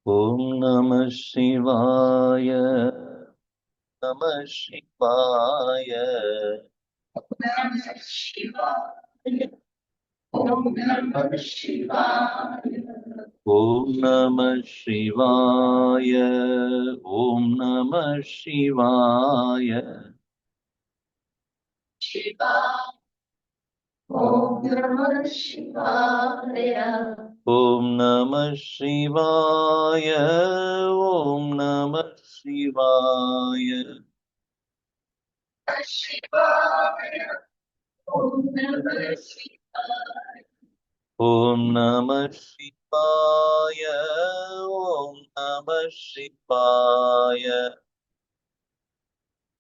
Om Namah Shivaya. Namah Shivaya. Namah Shivaya. Om Namah Shivaya. Om Namah Shivaya. Om Namah Shivaya. Shivaya. Om Namah Shivaya. Om Namah Shivaya. Om Namah Shivaya. Shivaya. Om Namah Shivaya. Om Namah Shivaya. Om Namah Shivaya.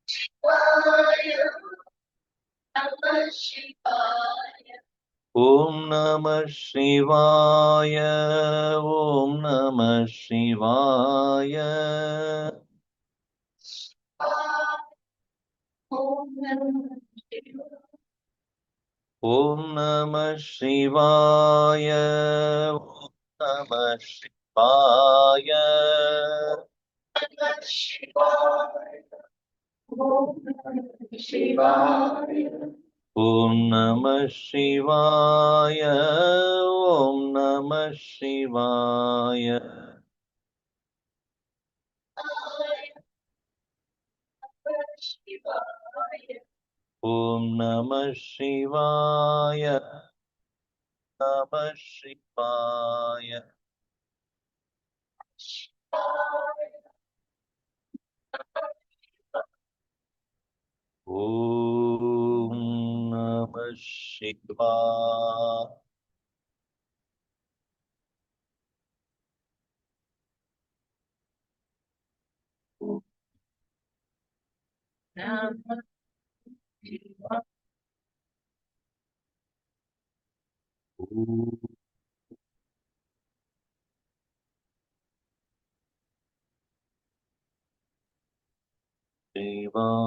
Shivaya. Namah Shivaya. Om Namah Shivaya. Om Namah Shivaya. Om Namah Shivaya. Om Namah Shivaya. Om Namah Shivaya. Namah Shivaya. Om Namah Shivaya. Om Namah Shivaya. Om Namah Shivaya. Om Namah Shivaya. Namah Shivaya. Om Namah Shivaya. Namah Shivaya. Om Shivaya. Om Shivaya.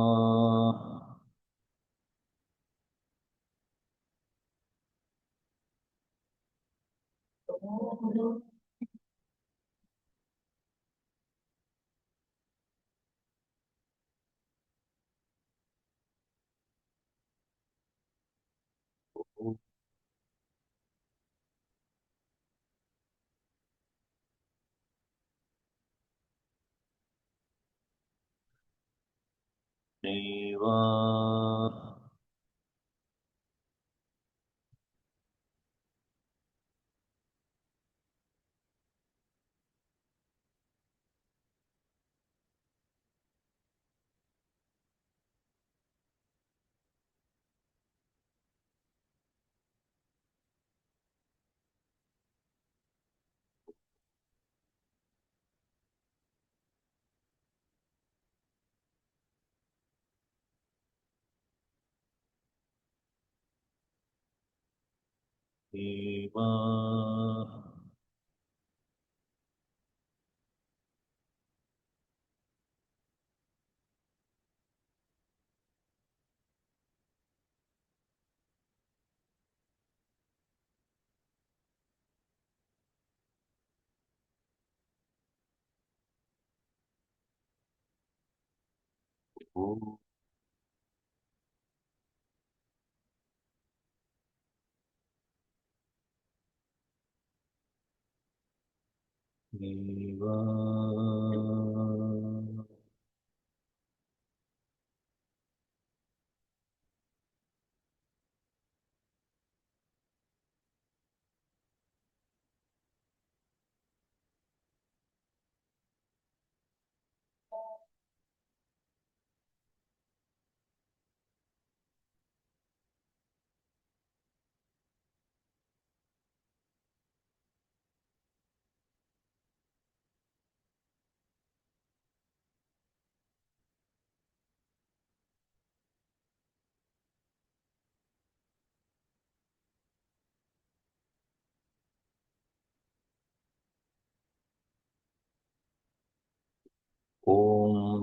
Shiva. Om Shiva.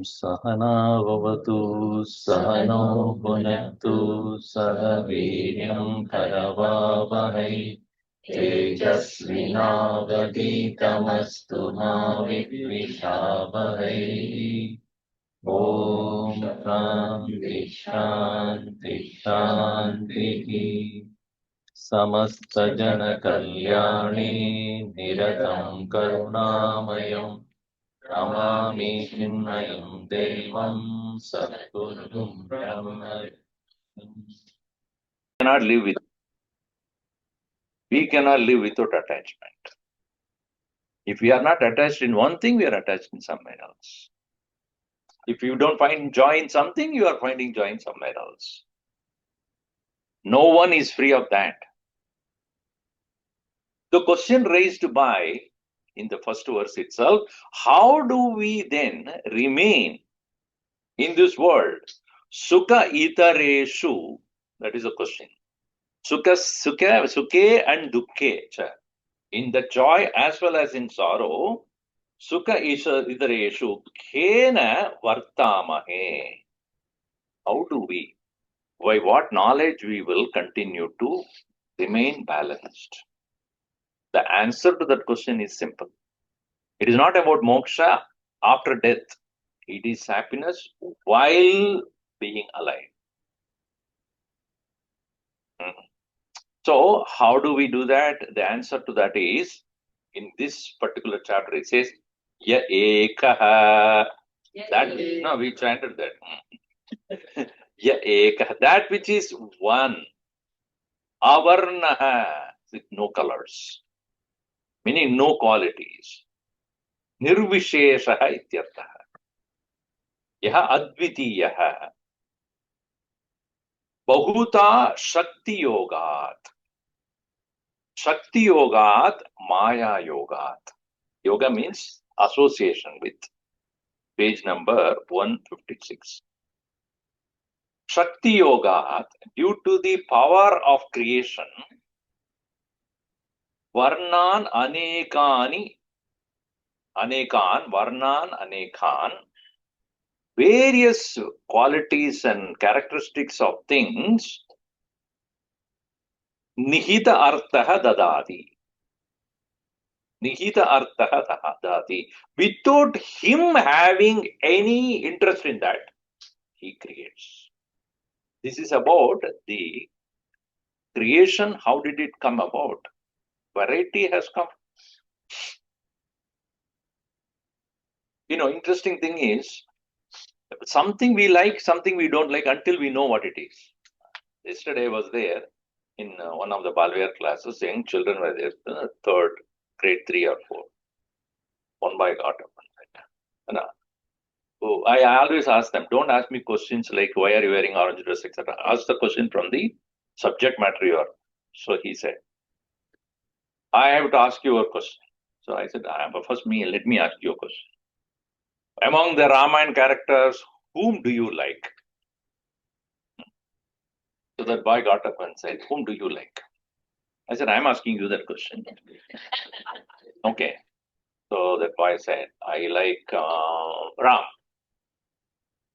सहना भवतु सहनो भुनक्तु सह वीर्यं करवावहै तेजस्विनावधीतमस्तु मा विद्विषावहै ॐ शान्ति शान्ति शान्तिः समस्तजनकल्याणे निरतं करुणामयं नमामि चिन्मयं देवं सद्गुरुं ब्रह्म we cannot live without attachment. If we are not attached in one thing, we are attached in somewhere else. If you don't find joy in something, you are finding joy in somewhere else. No one is free of that. The question raised by, in the first verse itself, how do we then remain in this world? Sukha itareshu, that is the question. Sukhe and dukkhe. In the joy as well as in sorrow, sukha itareshu, khena vartamahe. How do we, by what knowledge we will continue to remain balanced? The answer to that question is simple. It is not about moksha after death. It is happiness while being alive. So, how do we do that? The answer to that is, in this particular chapter, it says, Ya ekaha. That, no, we chanted that. Ya ekaha. That which is one. Avarnaha, with no colors. Meaning no qualities. Nirvisheshaha ityarthaha. Yaha advitiyaha. Bahuta Shakti Yogat. Shakti Yogat, Maya Yogat. Yoga means association with. Page number 156. Shakti Yogat, due to the power of creation, Varnan Anekani, Varnan Anekan, various qualities and characteristics of things, Nihita Arthaha Dadati. Nihita Arthaha Dadati. Without him having any interest in that, he creates. This is about the creation. How did it come about? Variety has come. Interesting thing is, something we like, something we don't like until we know what it is. Yesterday I was there in one of the Balware classes. Young children were there, third, grade 3 or 4. One boy got up and said, oh, I always ask them, don't ask me questions like, why are you wearing orange dress, etc. Ask the question from the subject matter you are. So he said, I have to ask you a question. So I said, first let me ask you a question. Among the Ramayana characters, whom do you like? So that boy got up and said, whom do you like? I said, I'm asking you that question. Okay. So that boy said, I like Ram.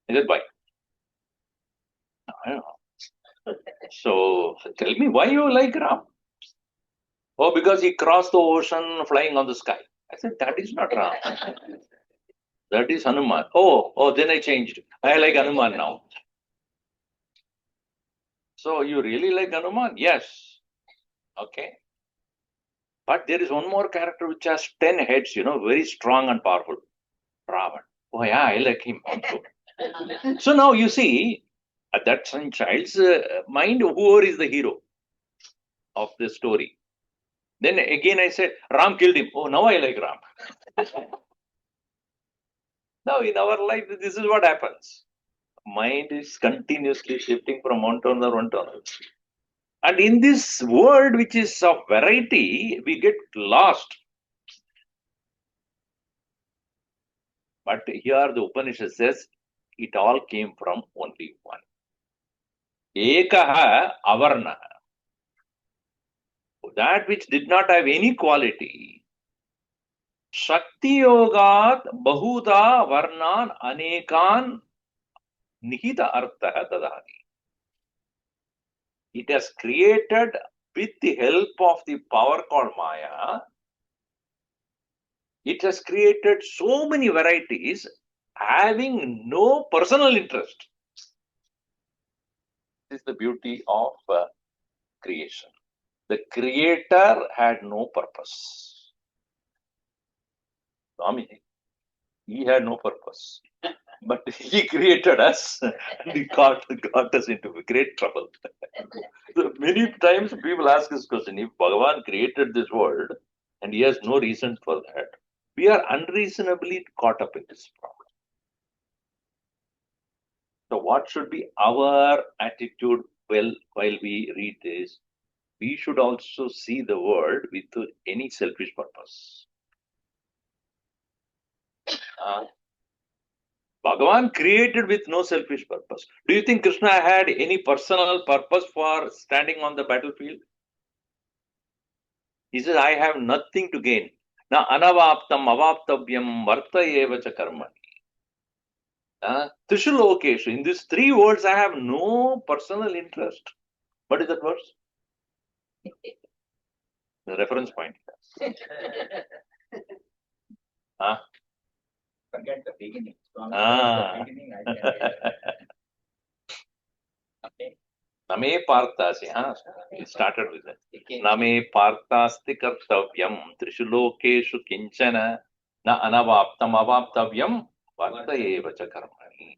I said, why? I don't know. So tell me, why you like Ram? Oh, because he crossed the ocean flying on the sky. I said, that is not Ram. That is Hanuman. Oh, then I changed. I like Hanuman now. So you really like Hanuman? Yes. Okay. But there is one more character which has 10 heads, very strong and powerful. Ravan. Oh yeah, I like him also. So now you see, at that child's mind, whoever is the hero of the story. Then again I said, Ram killed him. Oh, now I like Ram. Now in our life, this is what happens. Mind is continuously shifting from one to another, one to another. And in this world which is of variety, we get lost. But here the Upanishad says, it all came from only one. Ekaha avarnaha. That which did not have any quality, Shakti Yogat Bahuda Varnan Anekan Nihita Artha Dadati. It has created, with the help of the power called Maya, it has created so many varieties having no personal interest. This is the beauty of creation. The creator had no purpose. Swami, he had no purpose. But he created us and he got us into great trouble. So many times people ask this question, if Bhagavan created this world and he has no reason for that, we are unreasonably caught up in this problem. So what should be our attitude while we read this? We should also see the world with any selfish purpose. Bhagavan created with no selfish purpose. Do you think Krishna had any personal purpose for standing on the battlefield? He says, I have nothing to gain. Na anavaptam avaptavyam varta evacha karmani. Trishu lokeshu. In these three words, I have no personal interest. What is that verse? The reference point. Forget the beginning. The beginning I can okay. Name partasi. It started with that. Name partasti kartavyam trishu lokeshu kinchana na anavaptam avaptavyam varta evacha karmani.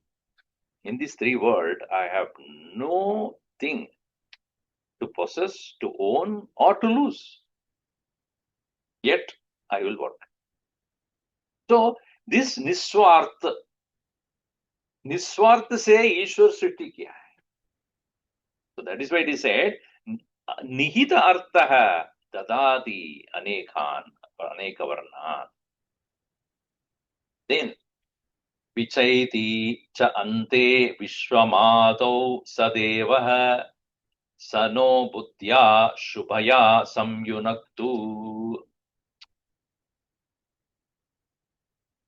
In these three words, I have no thing to possess, to own, or to lose. Yet, I will work. So, this Niswartha se Ishwar Sriti kiya hai. So, that is why it is said, Nihita Arthaha Dadati Anekhan, Aneka Varnan. Then, Vichaiti cha ante Vishwamadau Sadevaha Sano Buddhya Shubhaya Samyunaktu.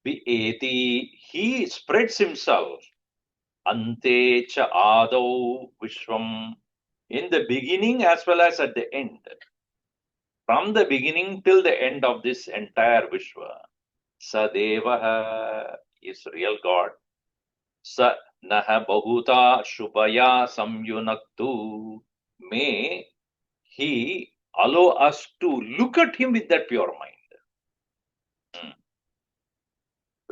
He spreads himself. Ante cha adau Vishwam. In the beginning as well as at the end. From the beginning till the end of this entire Vishwa. Sadevaha is real God. Sa naha bahuta shubhaya samyunaktu. May he allow us to look at him with that pure mind.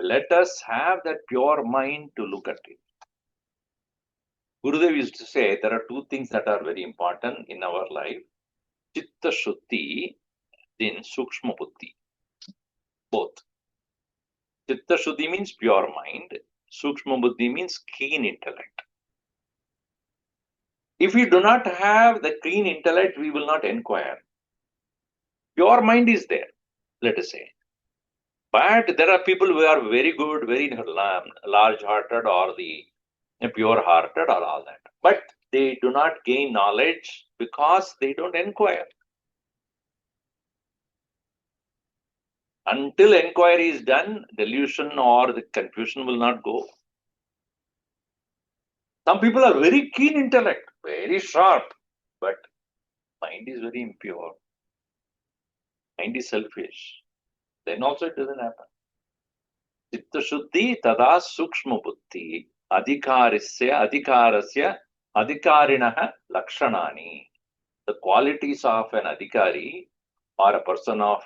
Let us have that pure mind to look at it. Gurudev used to say there are two things that are very important in our life. Chitta Shuddhi, then Sukshma Buddhi. Both. Chitta Shuddhi means pure mind. Sukshma Buddhi means keen intellect. If we do not have the clean intellect, we will not inquire. Pure mind is there, let us say. But there are people who are very good, very large-hearted or the pure-hearted or all that. But they do not gain knowledge because they don't inquire. Until inquiry is done, delusion or the confusion will not go. Some people are very keen intellect, very sharp, but mind is very impure. Mind is selfish. Then also it doesn't happen. Chitta Shuddhi tada sukshma buddhi adhikarasya adhikarinaha lakshanani. The qualities of an adhikari or a person of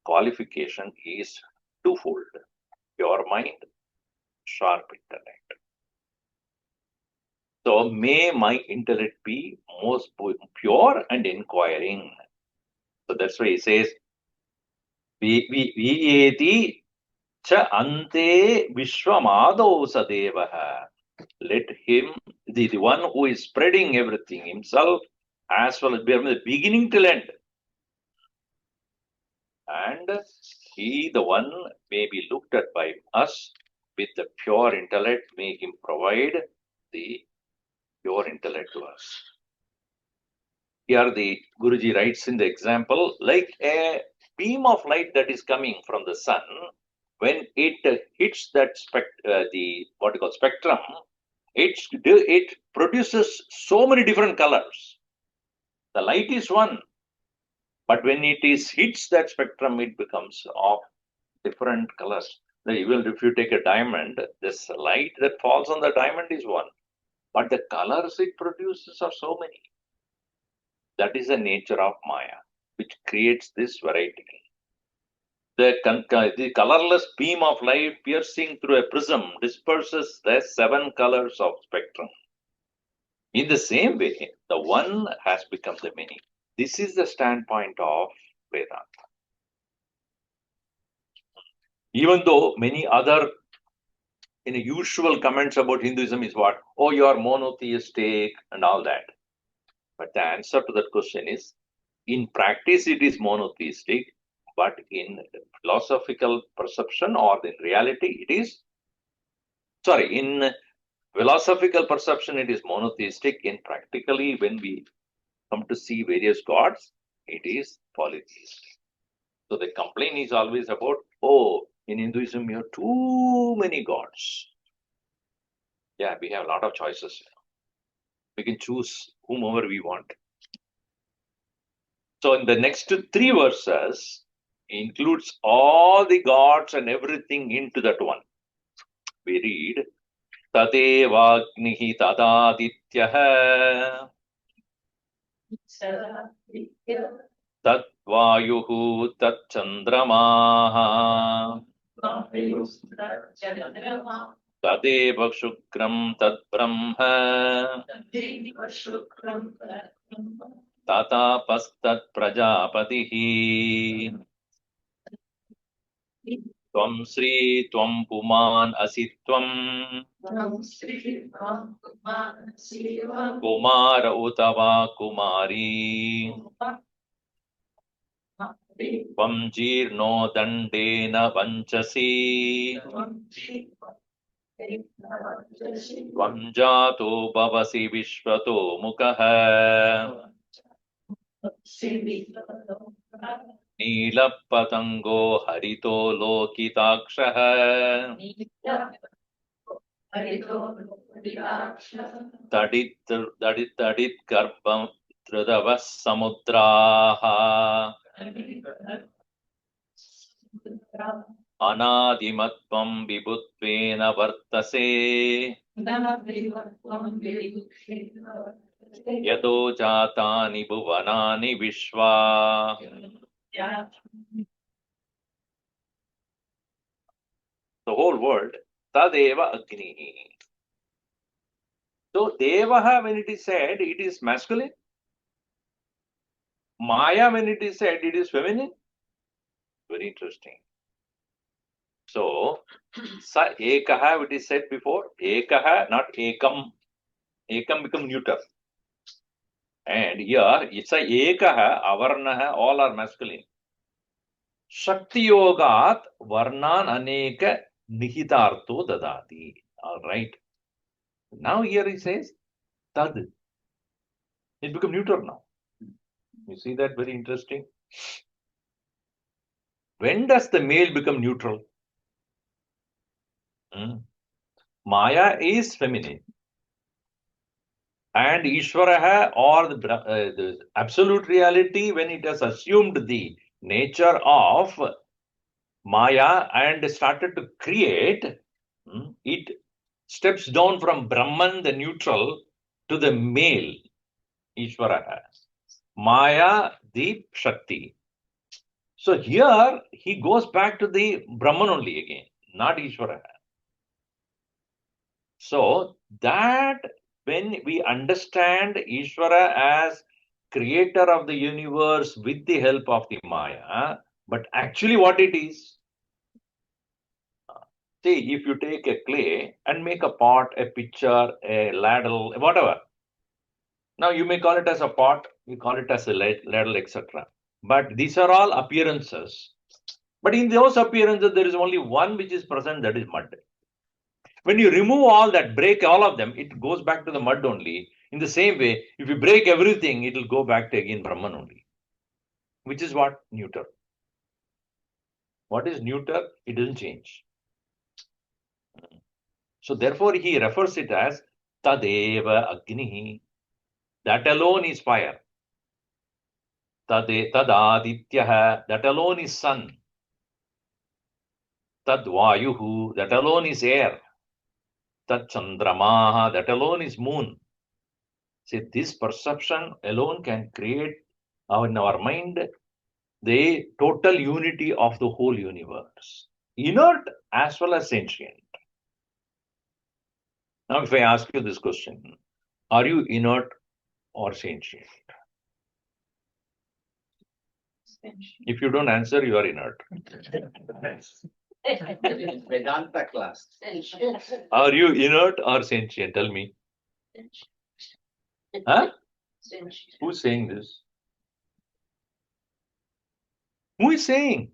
qualification is twofold. Pure mind, sharp intellect. So may my intellect be most pure and inquiring. So that's why he says, Viyeti cha ante vishwamadau sadevaha. Let him, the one who is spreading everything himself, as well as from the beginning till end. And he, the one, may be looked at by us with the pure intellect. May him provide the pure intellect to us. Here the Guruji writes in the example, like a beam of light that is coming from the sun, when it hits that spectrum, it produces so many different colors. The light is one, but when it hits that spectrum, it becomes of different colors. Even if you take a diamond, this light that falls on the diamond is one, but the colors it produces are so many. That is the nature of Maya, which creates this variety. The colorless beam of light piercing through a prism disperses the 7 colors of spectrum. In the same way, the one has become the many. This is the standpoint of Vedanta. Even though many other usual comments about Hinduism is what? Oh, you are monotheistic and all that. But the answer to that question is, in practice it is monotheistic, but in philosophical perception or in reality it is, in philosophical perception it is monotheistic. In practically, when we come to see various gods, it is polytheistic. So the complaint is always about, oh, in Hinduism you have too many gods. Yeah, we have a lot of choices. We can choose whomever we want. So in the next 3 verses, includes all the gods and everything into that one. We read, Tadevagnihi tadadityah Tatvayuhu tatchandramaha Tadeva shukram tatbrahma Tatapastat prajapatihi Tvam Sri Tvam Puman Asitvam Kumara Utava Kumari Tvam Jirno Dandena Vanchasi Tvam Jato Bhavasi Vishvato Mukaha Neelapatango Harito Lokitakshaha Tadit Garbham Tridavas Samudraha Anadimatvam Vibhutvena Vartase Yado Jatani Bhuvanani Vishwa. The whole world, Tadeva Agni. So Devaha, when it is said, it is masculine. Maya, when it is said, it is feminine. Very interesting. So, Sa Ekaha, it is said before, Ekaha, not Ekam. Ekam become neuter. And here, it's a Ekaha, Avarnaha, all are masculine. Shakti Yogat, Varnan Aneka Nihitartho Dadati. All right. Now here he says, Tad. It become neuter now. You see that? Very interesting. When does the male become neutral? Maya is feminine. And Ishvaraha, or the absolute reality, when it has assumed the nature of Maya and started to create, it steps down from Brahman, the neutral, to the male, Ishvaraha. Maya, the Shakti. So here he goes back to the Brahman only again, not Ishvara. So that when we understand Ishvara as creator of the universe with the help of the Maya, but actually what it is, see, if you take a clay and make a pot, a pitcher, a ladle, whatever. Now you may call it as a pot, you call it as a ladle, etc. But these are all appearances. But in those appearances, there is only one which is present, that is mud. When you remove all that, break all of them, it goes back to the mud only. In the same way, if you break everything, it will go back to again Brahman only. Which is what? Neuter. What is neuter? It doesn't change. So therefore he refers it as Tadeva Agnihi. That alone is fire. Tadadityaha. That alone is sun. Tadvayuhu. That alone is air. Tad Chandramaha. That alone is moon. See, this perception alone can create in our mind the total unity of the whole universe, inert as well as sentient. Now, if I ask you this question, are you inert or sentient? If you don't answer, you are inert. Vedanta class. Are you inert or sentient? Tell me. Huh? Who's saying this? Who is saying?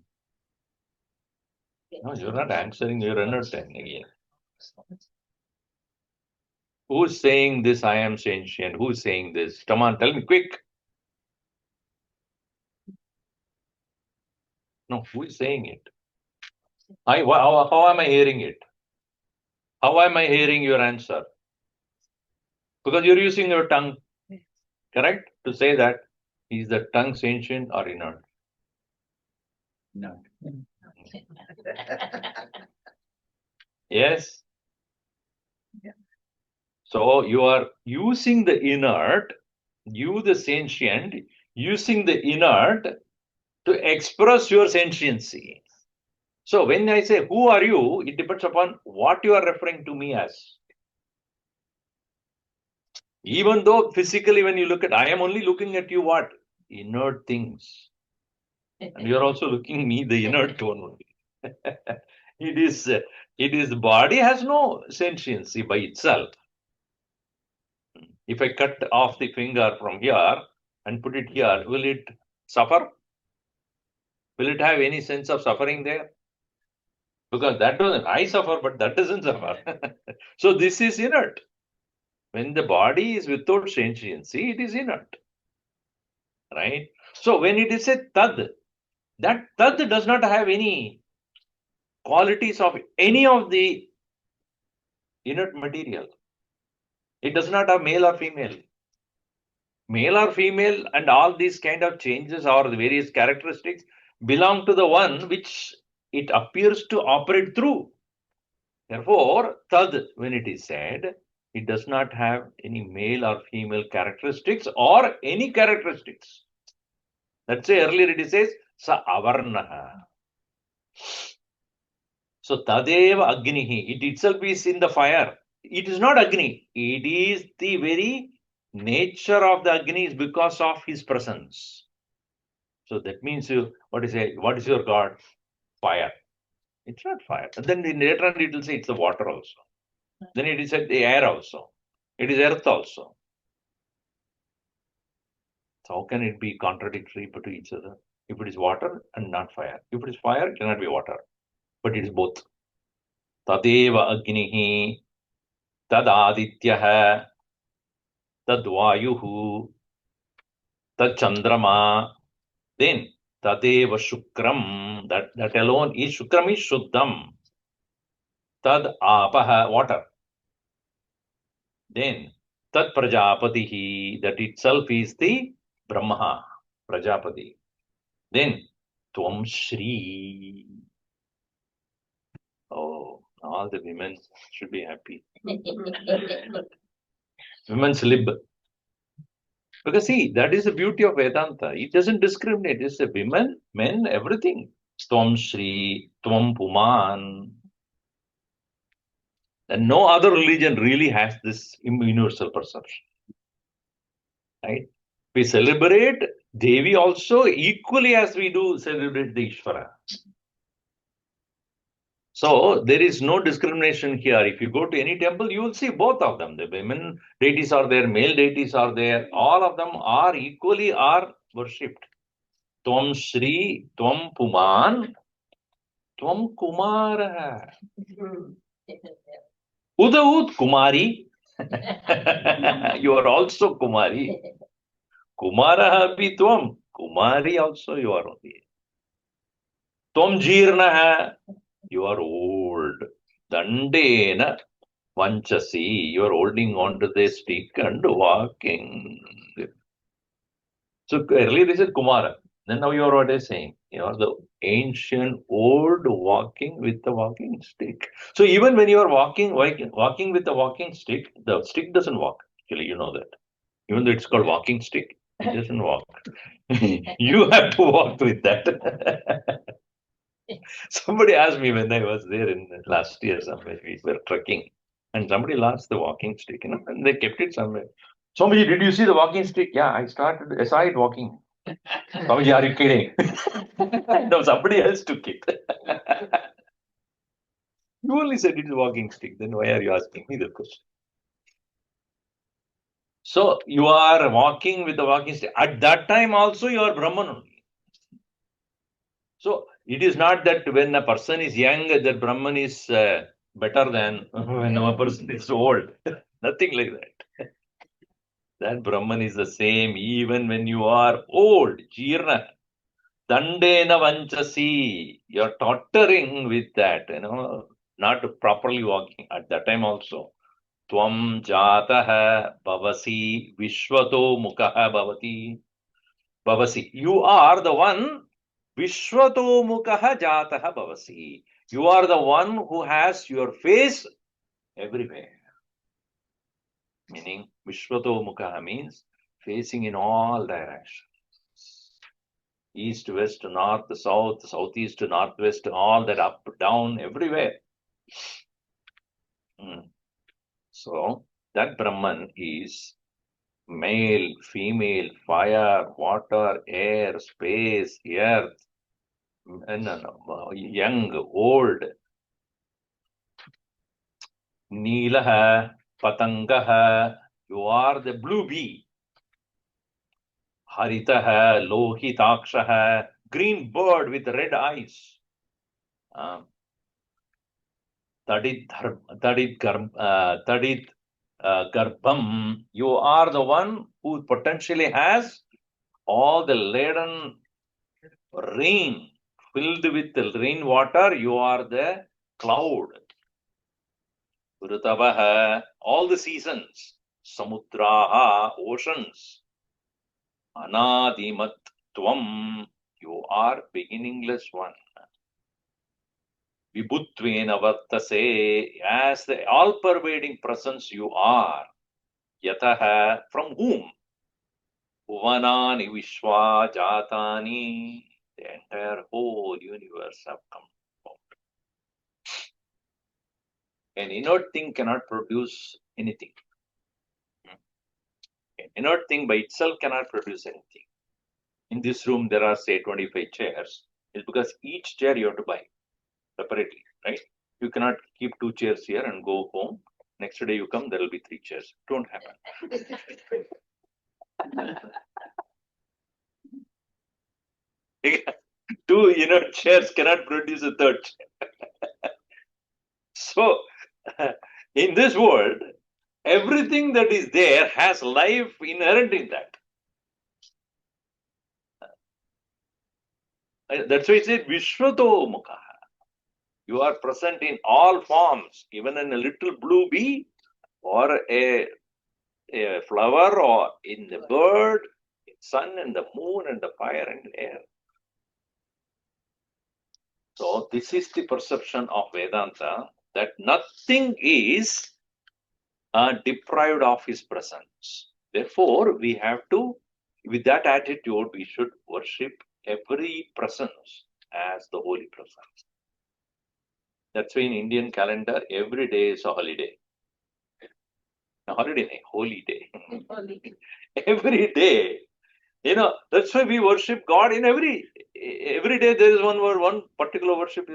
No, you're not answering. You're inert again. Who's saying this? I am sentient. Who's saying this? Come on, tell me quick. No, who is saying it? How am I hearing it? How am I hearing your answer? Because you're using your tongue, correct? To say that, is the tongue sentient or inert? No. Yes. So you are using the inert, you the sentient, using the inert to express your sentiency. So when I say, who are you? It depends upon what you are referring to me as. Even though physically when you look at, I am only looking at you what? Inert things. And you are also looking me, the inert one only. It is the body has no sentiency by itself. If I cut off the finger from here and put it here, will it suffer? Will it have any sense of suffering there? Because that doesn't, I suffer, but that doesn't suffer. So this is inert. When the body is without sentiency, it is inert. Right? So when it is a tad, that tad does not have any qualities of any of the inert material. It does not have male or female. Male or female and all these kind of changes or the various characteristics belong to the one which it appears to operate through. Therefore, tad, when it is said, it does not have any male or female characteristics or any characteristics. Let's say earlier it says, sa avarnaha. So tadeva agnihi, it itself is in the fire. It is not Agni. It is the very nature of the Agni is because of his presence. So that means what is your God? Fire. It's not fire. And then later on it will say it's the water also. Then it is the air also. It is earth also. So how can it be contradictory to each other? If it is water and not fire. If it is fire, it cannot be water. But it is both. Tadeva agnihi, tad adityaha, tad vayuhu, tad chandrama. Then tadeva shukram, that alone is shukram is shuddham. Tad apaha, water. Then tad prajapatihi, that itself is the Brahma, Prajapati. Then Tvam Shri. Oh, all the women should be happy. Women's lib. Because see, that is the beauty of Vedanta. It doesn't discriminate. It's a women, men, everything. Tvam Shri, Tvam Puman. And no other religion really has this universal perception. Right? We celebrate Devi also equally as we do celebrate the Ishvara. So there is no discrimination here. If you go to any temple, you will see both of them. The women deities are there, male deities are there. All of them are equally worshipped. Tvam Shri, Tvam Puman, Tvam Kumara. Udaut Kumari. You are also Kumari. Kumara bhi Tvam. Kumari also you are only. Tvam jirnaha, you are old. Dandena vanchasi, you are holding on to the stick and walking. So earlier they said Kumara. Then now you are what is saying? You are the ancient old walking with the walking stick. So even when you are walking with the walking stick, the stick doesn't walk. Actually, you know that. Even though it's called walking stick, it doesn't walk. You have to walk with that. Somebody asked me when I was there in last year somewhere, we were trekking, and somebody lost the walking stick, and they kept it somewhere. Swamiji, did you see the walking stick? Yeah, I saw it walking. Swamiji, are you kidding? No, somebody else took it. You only said it's a walking stick, then why are you asking me the question? So you are walking with the walking stick. At that time also you are Brahman only. So it is not that when a person is young, that Brahman is better than when a person is old. Nothing like that. That Brahman is the same even when you are old. Jirna. Dandena vanchasi. You are tottering with that, not properly walking. At that time also. Tvam jataha bhavasi vishwato mukaha bhavati. Bhavasi. You are the one Vishwato mukaha jataha bhavasi. You are the one who has your face everywhere. Meaning, Vishwato mukaha means facing in all directions. East, west, north, south, southeast, northwest, all that up, down, everywhere. So, that Brahman is male, female, fire, water, air, space, earth, young, old, Neelaha, Patangaha, you are the blue bee. Haritaha, Lohitakshaha, green bird with red eyes. Tadit Garbham, you are the one who potentially has all the laden rain filled with the rainwater. You are the cloud. Rutavaha, all the seasons. Samudraha, oceans. Anadimat Tvam, you are beginningless one. Vibhutvena Vartase, as the all-pervading presence you are. Yataha, from whom? Bhuvanani Vishwa Jatani, the entire whole universe have come about. An inert thing cannot produce anything. An inert thing by itself cannot produce anything. In this room, there are, say, 25 chairs. It's because each chair you have to buy separately, right? You cannot keep 2 chairs here and go home. Next day you come, there will be 3 chairs. Don't happen. 2 chairs cannot produce a third chair. So, in this world, everything that is there has life inherent in that. That's why it said Vishwato Mukha. You are present in all forms, even in a little blue bee or a flower or in the bird, sun and the moon and the fire and the air. So this is the perception of Vedanta, that nothing is deprived of his presence. Therefore, we have to, with that attitude, we should worship every presence as the holy presence. That's why in Indian calendar, every day is a holiday. A holiday, holy day. Every day. That's why we worship God in every day. There is one particular worship.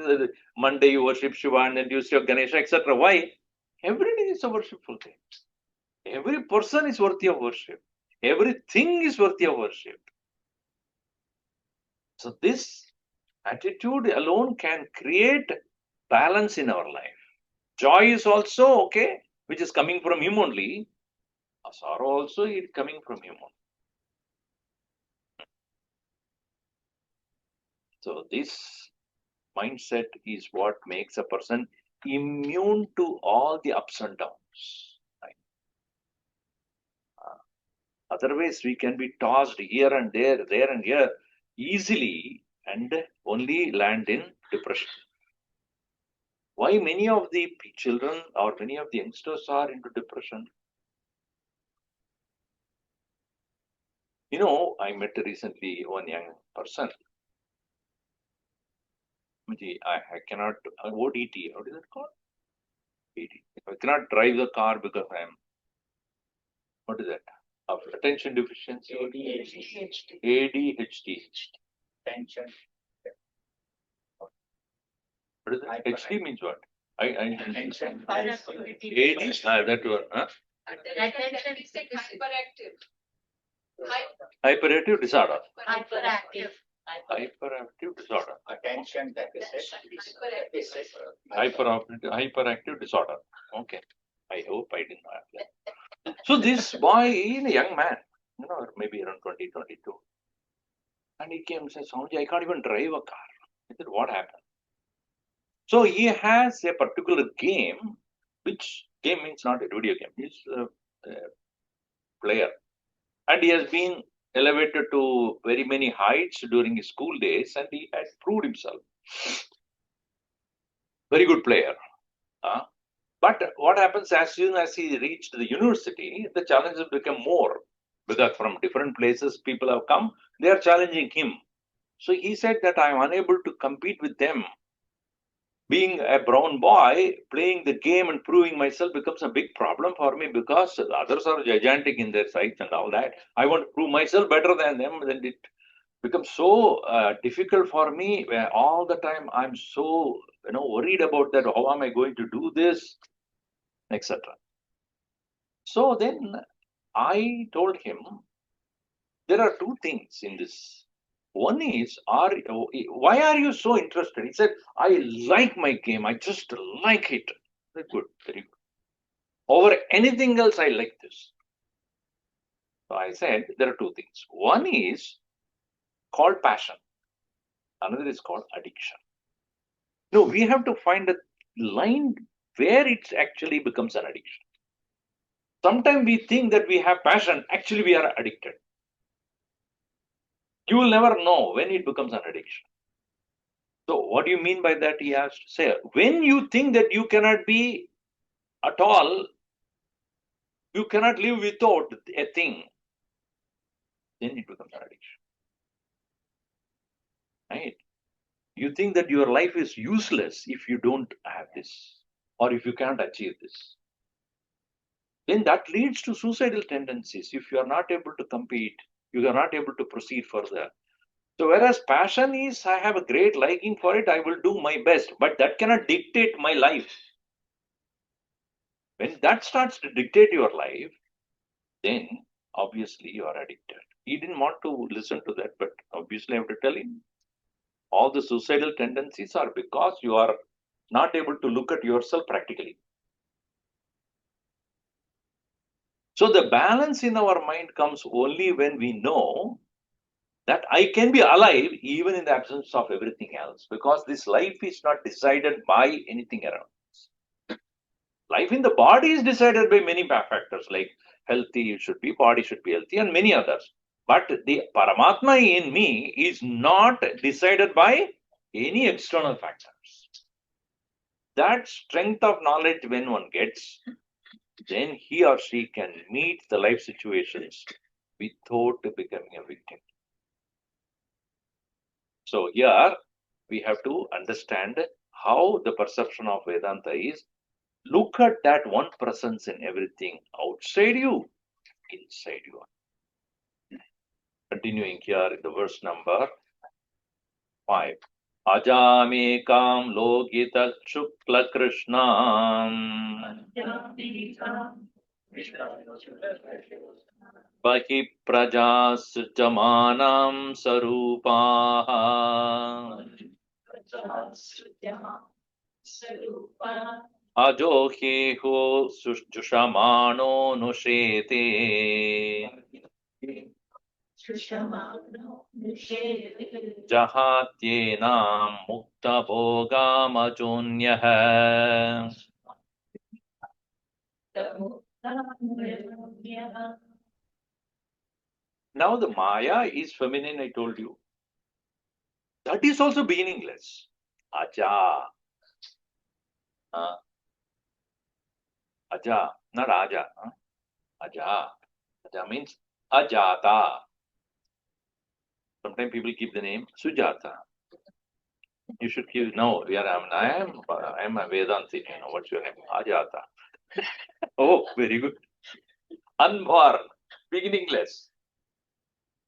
Monday you worship Shiva, and then Tuesday Ganesha, etc. Why? Every day is a worshipful day. Every person is worthy of worship. Everything is worthy of worship. So this attitude alone can create balance in our life. Joy is also okay, which is coming from him only. Sorrow also is coming from him only. So this mindset is what makes a person immune to all the ups and downs. Right? Otherwise, we can be tossed here and there and here easily and only land in depression. Why many of the children or many of the youngsters are into depression? You know, I met recently one young person. I cannot, ODT, what is it called? AD. I cannot drive the car because I am, what is that? Of attention deficiency? ADHD. ADHD. Attention. What is it? HD means what? Attention. AD, that word, huh? Attention is hyperactive. Hyperactive disorder. Hyperactive. Hyperactive disorder. Attention deficit. Hyperactive disorder. Okay. I hope I didn't have that. So this boy is a young man, you know, maybe around 20, 22. And he came and said, Swamiji, I can't even drive a car. I said, what happened? So he has a particular game, which game means not a video game. He's a player. And he has been elevated to very many heights during his school days, and he has proved himself. Very good player. But what happens as soon as he reached the university, the challenges become more, because from different places people have come, they are challenging him. So he said that I am unable to compete with them. Being a brown boy, playing the game and proving myself becomes a big problem for me, because others are gigantic in their sights and all that. I want to prove myself better than them. Then it becomes so difficult for me, where all the time I'm so worried about that. How am I going to do this, etc. So then I told him there are two things in this. One is, why are you so interested? He said, I like my game. I just like it. Very good, very good. Over anything else, I like this. So I said, there are two things. One is called passion. Another is called addiction. No, we have to find a line where it actually becomes an addiction. Sometimes we think that we have passion. Actually, we are addicted. You will never know when it becomes an addiction. So what do you mean by that? He has to say, when you think that you cannot be at all, you cannot live without a thing, then it becomes an addiction. Right? You think that your life is useless if you don't have this, or if you can't achieve this. Then that leads to suicidal tendencies. If you are not able to compete, you are not able to proceed further. So whereas passion is, I have a great liking for it, I will do my best, but that cannot dictate my life. When that starts to dictate your life, then obviously you are addicted. He didn't want to listen to that, but obviously I have to tell him. All the suicidal tendencies are because you are not able to look at yourself practically. So the balance in our mind comes only when we know that I can be alive even in the absence of everything else, because this life is not decided by anything around us. Life in the body is decided by many factors, like healthy should be, body should be healthy, and many others. But the Paramatma in me is not decided by any external factors. That strength of knowledge, when one gets, then he or she can meet the life situations without becoming a victim. So here we have to understand how the perception of Vedanta is. Look at that one presence in everything outside you, inside you. Continuing here in the verse number 5. Ajamekam lokita shukla krishnam bahi prajas jamanam sarupaha ajoheho jushamano nushete Jahatyenam mukta bhogamajonyah. Now the Maya is feminine, I told you. That is also meaningless. Aja. Aja, not Aja. Aja. Aja means Ajata. Sometimes people keep the name Sujata. You should keep, no, I am a Vedanti. What's your name? Ajata. Oh, very good. Unborn, beginningless.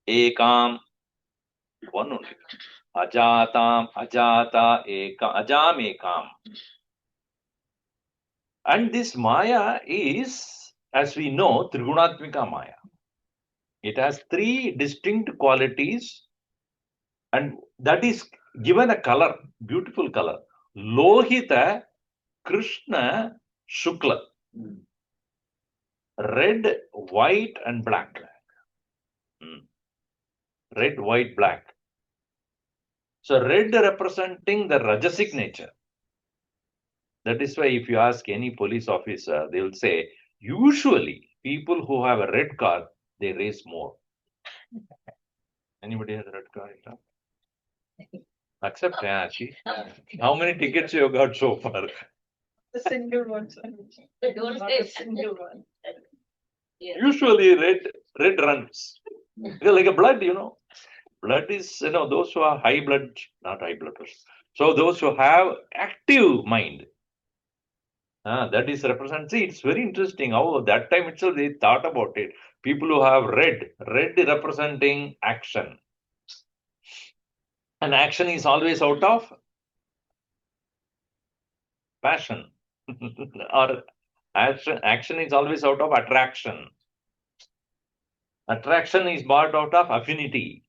Ekam, one only. Ajatam, Ajata, Ekam, Ajam, Ekam. And this Maya is, as we know, Trigunatmika Maya. It has three distinct qualities, and that is given a color, beautiful color. Lohita, Krishna, Shukla. Red, white, and black. Red, white, black. So red representing the Rajasic nature. That is why if you ask any police officer, they will say, usually people who have a red car, they race more. Anybody has a red car? Accept, yeah, see? How many tickets you have got so far? The single ones. Don't say single one. Usually red runs. Because like a blood, blood is, those who are high blood, not high blooders. So those who have active mind, that is represent. See, it's very interesting how that time itself they thought about it. People who have red representing action. And action is always out of passion. Or action is always out of attraction. Attraction is brought out of affinity.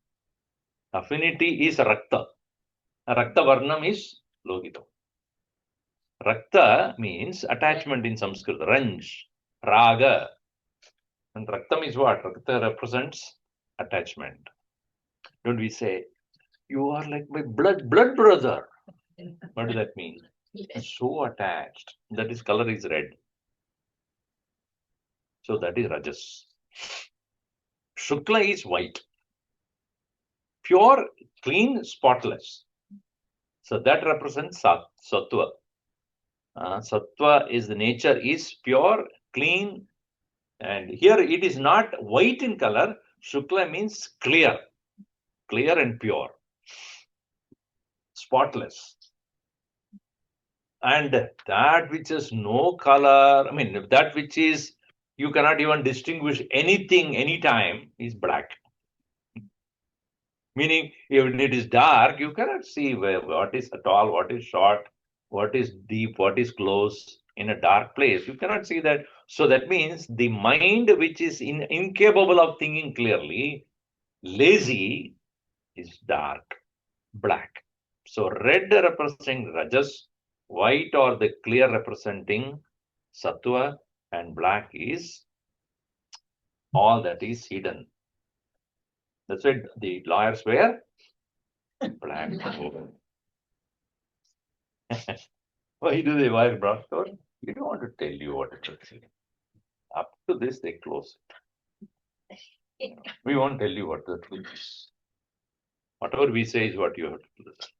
Affinity is Rakta. Rakta Varnam is Lohita. Rakta means attachment in Sanskrit. Ranj, Raga. And Raktam is what? Rakta represents attachment. Don't we say, you are like my blood brother? What does that mean? So attached. That is color is red. So that is Rajas. Shukla is white. Pure, clean, spotless. So that represents Sattva. Sattva is the nature is pure, clean, and here it is not white in color. Shukla means clear and pure, spotless. And that which is no color, that which is you cannot even distinguish anything anytime is black. Meaning, if it is dark, you cannot see what is tall, what is short, what is deep, what is close in a dark place. You cannot see that. So that means the mind which is incapable of thinking clearly, lazy, is dark, black. So red representing Rajas, white or the clear representing Sattva, and black is all that is hidden. That's why the lawyers wear black. Why do they wear black coat? We don't want to tell you what it is. Up to this, they close it. We won't tell you what the truth is. Whatever we say is what you have to listen.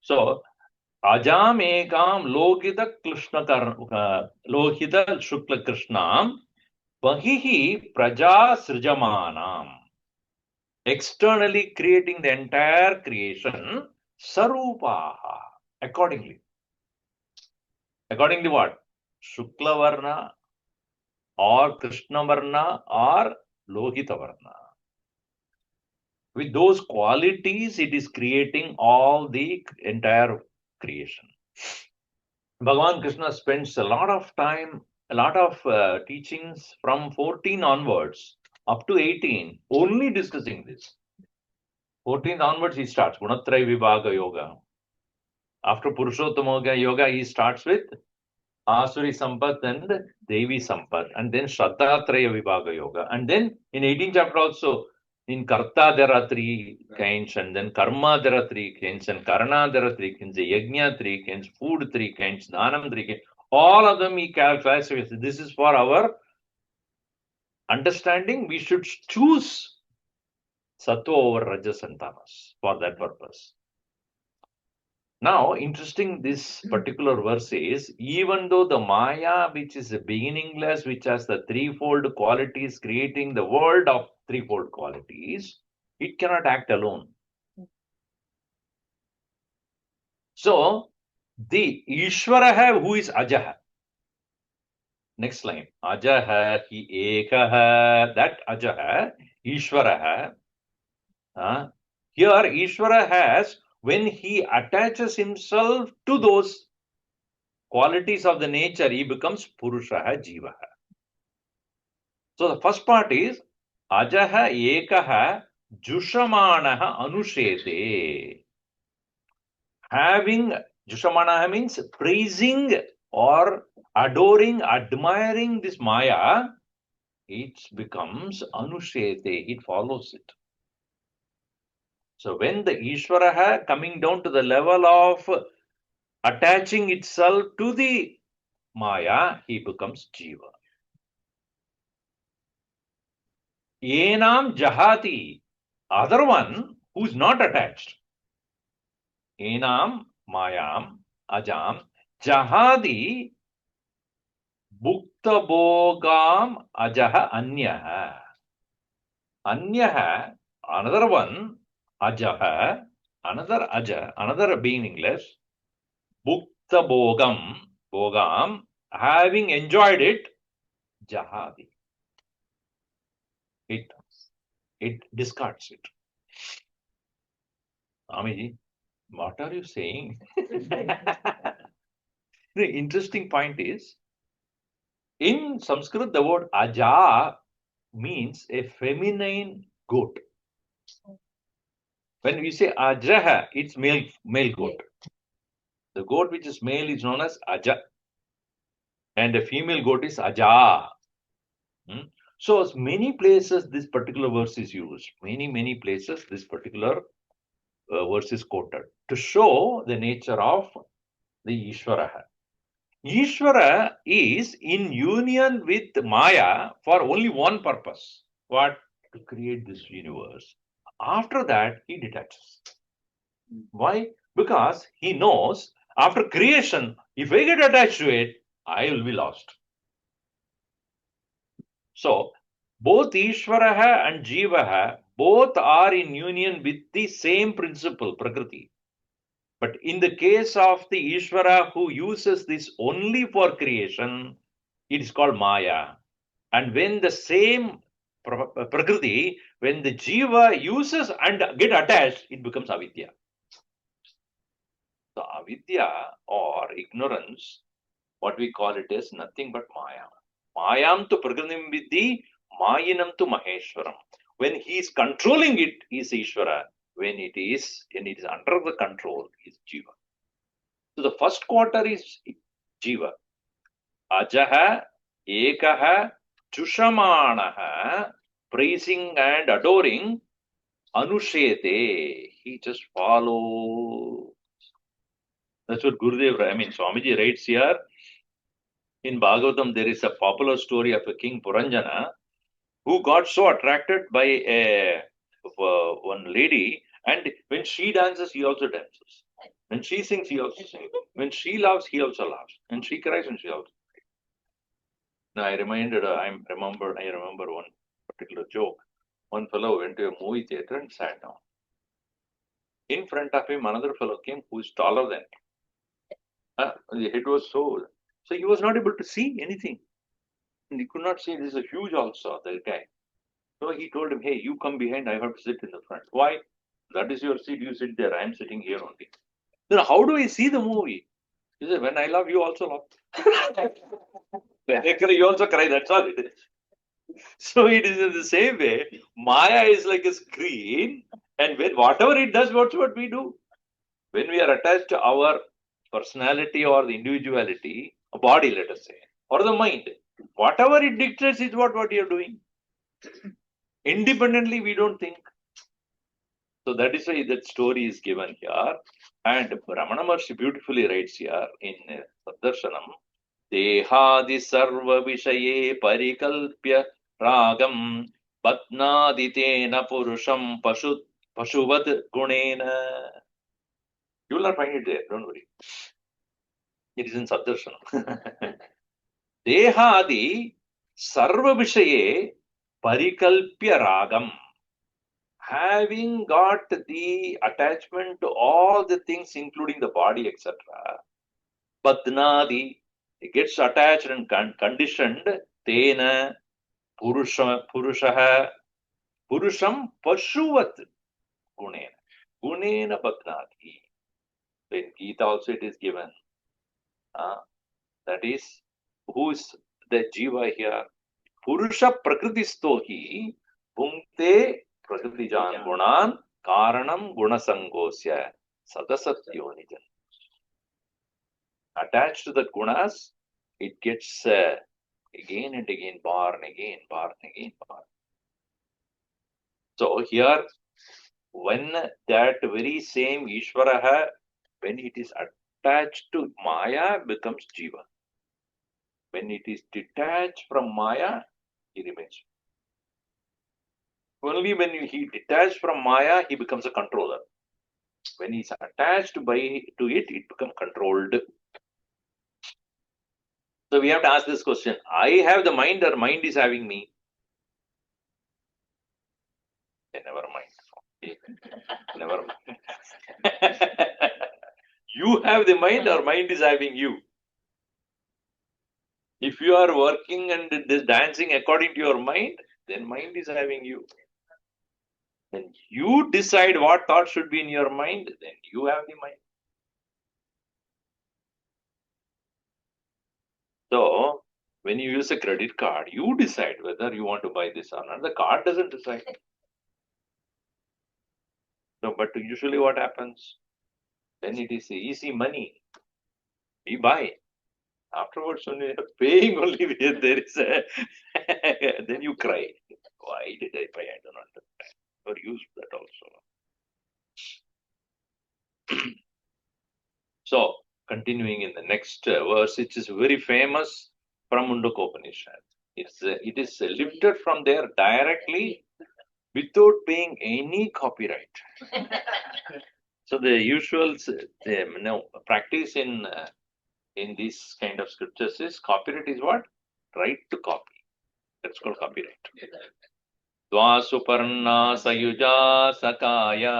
So, Ajam ekam lohita shukla krishnam bahihi praja srijamanam. Externally creating the entire creation, sarupaha, accordingly. Accordingly what? Shukla Varna or Krishna Varna or Lohita Varna. With those qualities, it is creating all the entire creation. Bhagavan Krishna spends a lot of time, a lot of teachings from 14 onwards up to 18, only discussing this. 14 onwards, he starts Gunatraya Vibhaga Yoga. After Purushottama Yoga, he starts with Asuri Sampat and Devi Sampat, and then Shraddhatraya Vibhaga Yoga. And then in 18th chapter also, In Karta there are three kinds, and then Karma there are three kinds, and Karana there are three kinds, Yajna three kinds, food three kinds, Dhanam three kinds. All of them he classifies. This is for our understanding. We should choose Sattva over Rajas and Tamas for that purpose. Now, interesting, this particular verse is, even though the Maya, which is beginningless, which has the threefold qualities, creating the world of threefold qualities, it cannot act alone. So, the Ishvaraha, who is Ajaha. Next line. Ajaha, hi ekaha, that Ajaha, Ishvaraha. Here, Ishvara has, when he attaches himself to those qualities of the nature, he becomes Purushaha, Jivaha. So the first part is Ajaha Ekaha Jushamanaha Anushete. Having Jushamanaha means praising or adoring, admiring this Maya, it becomes Anushete, it follows it. So when the Ishvaraha coming down to the level of attaching itself to the Maya, he becomes Jiva. Enam Jahati, other one who's not attached. Enam Mayam Ajam Jahadi Bhukta Bhogam Ajaha Anyaha. Anyaha, another one, Ajaha, another Aja, another beginningless, Bhukta Bhogam, having enjoyed it, Jahadi. It discards it. Amiji, what are you saying? The interesting point is, in Sanskrit, the word Aja means a feminine goat. When we say Ajaha, it's male goat. The goat which is male is known as Aja, and a female goat is Aja. So, many places this particular verse is used. Many places this particular verse is quoted to show the nature of the Ishvara. Ishvara is in union with Maya for only one purpose. What? To create this universe. After that, he detaches. Why? Because he knows after creation, if I get attached to it, I will be lost. So, both Ishvaraha and Jivaha, both are in union with the same principle, Prakriti. But in the case of the Ishvara who uses this only for creation, it is called Maya. And when the same Prakriti, when the Jiva uses and get attached, it becomes Avidya. So Avidya or ignorance, what we call it is nothing but Maya. Mayam tu Prakritim Vidhi, Mayinam tu Maheshwaram. When he is controlling it, he is Ishvara. When it is under the control, is Jiva. So the first quarter is Jiva. Ajaha, Ekaha, Chushamanaha, praising and adoring, Anushete. He just follows. That's what Gurudev, Swamiji writes here. In Bhagavatam, there is a popular story of a king Puranjana who got so attracted by one lady, and when she dances, he also dances. When she sings, he also sings. When she laughs, he also laughs. And she cries, and she also cries. Now I remember one particular joke. One fellow went to a movie theater and sat down. In front of him, another fellow came who is taller than him. The head was so he was not able to see anything. And he could not see. This is a huge also, that guy. So he told him, hey, you come behind, I have to sit in the front. Why? That is your seat, you sit there, I am sitting here only. Then how do I see the movie? He said, when I love, you also love. You also cry, that's all it is. So it is in the same way, Maya is like a screen, and when whatever it does, what's what we do? When we are attached to our personality or the individuality, a body, let us say, or the mind, whatever it dictates is what you are doing. Independently, we don't think. So that is why that story is given here. And Ramana Maharshi beautifully writes here in Sadarsanam, Dehadi sarva vishaye parikalpya ragam badnaditena purusham pashuvad gunena. You will not find it there, don't worry. It is in Sadarsanam. Dehadi sarva vishaye parikalpya ragam. Having got the attachment to all the things, including the body, etc., Badnadi, it gets attached and conditioned, Tena, Purushaha, Purusham, Pashuvat, Gunena. Gunena Badnadi. In Gita also it is given. That is, who is the Jiva here? Purusha Prakritistohi, Punkte Prakritijan Gunan, Karanam Gunasangosya, Sadasatyonijan. Attached to the gunas, it gets again and again born, again, born, again, born. So here, when that very same Ishvaraha, when it is attached to Maya, becomes Jiva. When it is detached from Maya, he remains. Only when he detached from Maya, he becomes a controller. When he is attached to it, it becomes controlled. So we have to ask this question. I have the mind or mind is having me? Never mind. Never mind. You have the mind or mind is having you? If you are working and dancing according to your mind, then mind is having you. When you decide what thought should be in your mind, then you have the mind. So, when you use a credit card, you decide whether you want to buy this or not. The card doesn't decide. So, but usually what happens? Then it is easy money. We buy. Afterwards, when you are paying only, there is a then you cry. Why did I pay? I don't understand. Or use that also. So, continuing in the next verse, which is very famous from Mundaka Upanishad. It is lifted from there directly without paying any copyright. So the usual practice in this kind of scriptures is copyright is what? Right to copy. That's called copyright. Dva suparna sayuja sakaya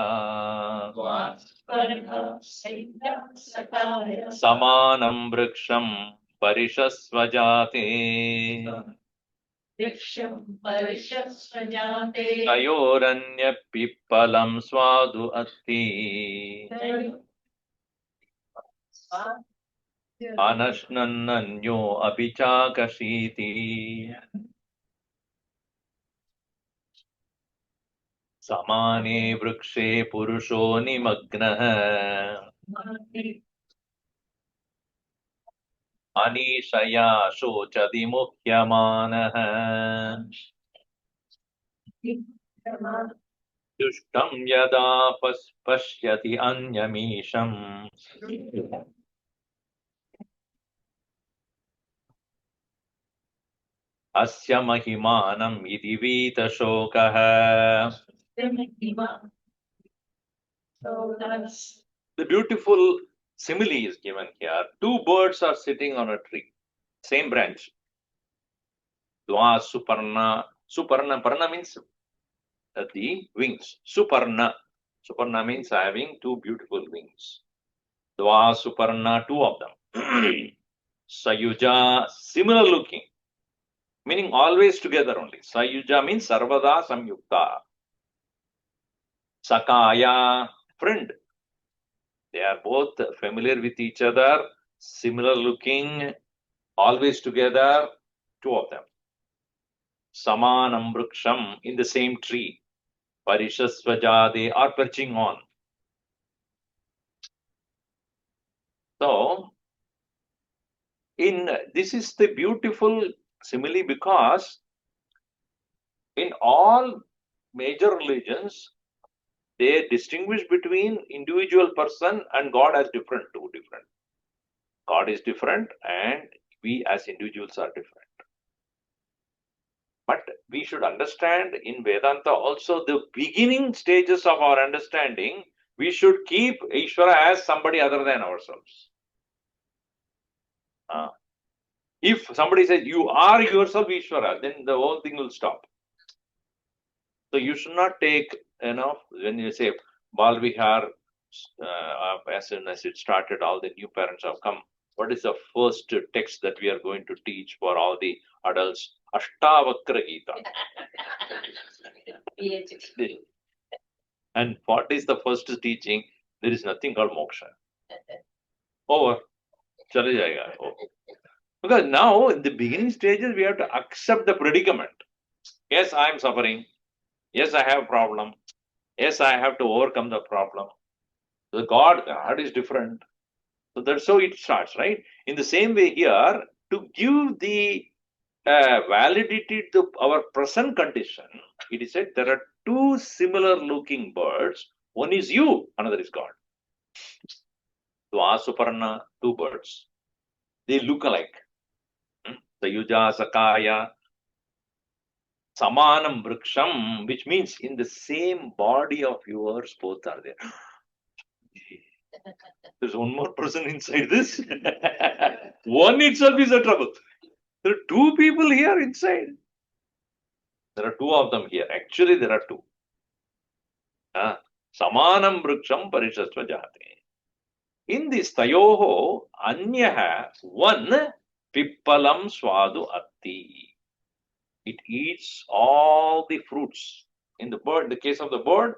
samanam vriksham parishasvajate tayoranya pippalam swadu atti anashnannanyo apichakashiti samane vrikshe purusho nimagnah anishaya shochati muhyamanah dushtam yada pashyati anyamisham asya mahimanam iti vita shokah. The beautiful simile is given here. Two birds are sitting on a tree, same branch. Dva suparna. Suparna. Parna means the wings. Suparna. Suparna means having two beautiful wings. Dva suparna, two of them. Sayuja, similar looking. Meaning always together only. Sayuja means sarvada samyukta. Sakaya, friend. They are both familiar with each other, similar looking, always together, two of them. Samanam vriksham, in the same tree. Parishasvaja, they are perching on. So, this is the beautiful simile because in all major religions, they distinguish between individual person and God as different, two different. God is different and we as individuals are different. But we should understand in Vedanta also the beginning stages of our understanding, we should keep Ishvara as somebody other than ourselves. If somebody says you are yourself Ishvara, then the whole thing will stop. So you should not take, when you say Balvihar, as soon as it started, all the new parents have come. What is the first text that we are going to teach for all the adults? Ashtavakra Gita. And what is the first teaching? There is nothing called moksha. Over. Chale jayega. Over. Because now, in the beginning stages, we have to accept the predicament. Yes, I am suffering. Yes, I have a problem. Yes, I have to overcome the problem. The God is different. So that's how it starts, right? In the same way here, to give the validity to our present condition, it is said there are two similar looking birds. One is you, another is God. So Asuparna, two birds. They look alike. Sayuja, Sakaya, Samanam Vriksham, which means in the same body of yours, both are there. There's one more person inside this. One itself is a trouble. There are two people here inside. There are two of them here. Actually, there are two. Samanam Vriksham Parishasva Jate. In this Tayoho, Anyaha, one Pippalam Swadu Atti. It eats all the fruits. In the bird, the case of the bird,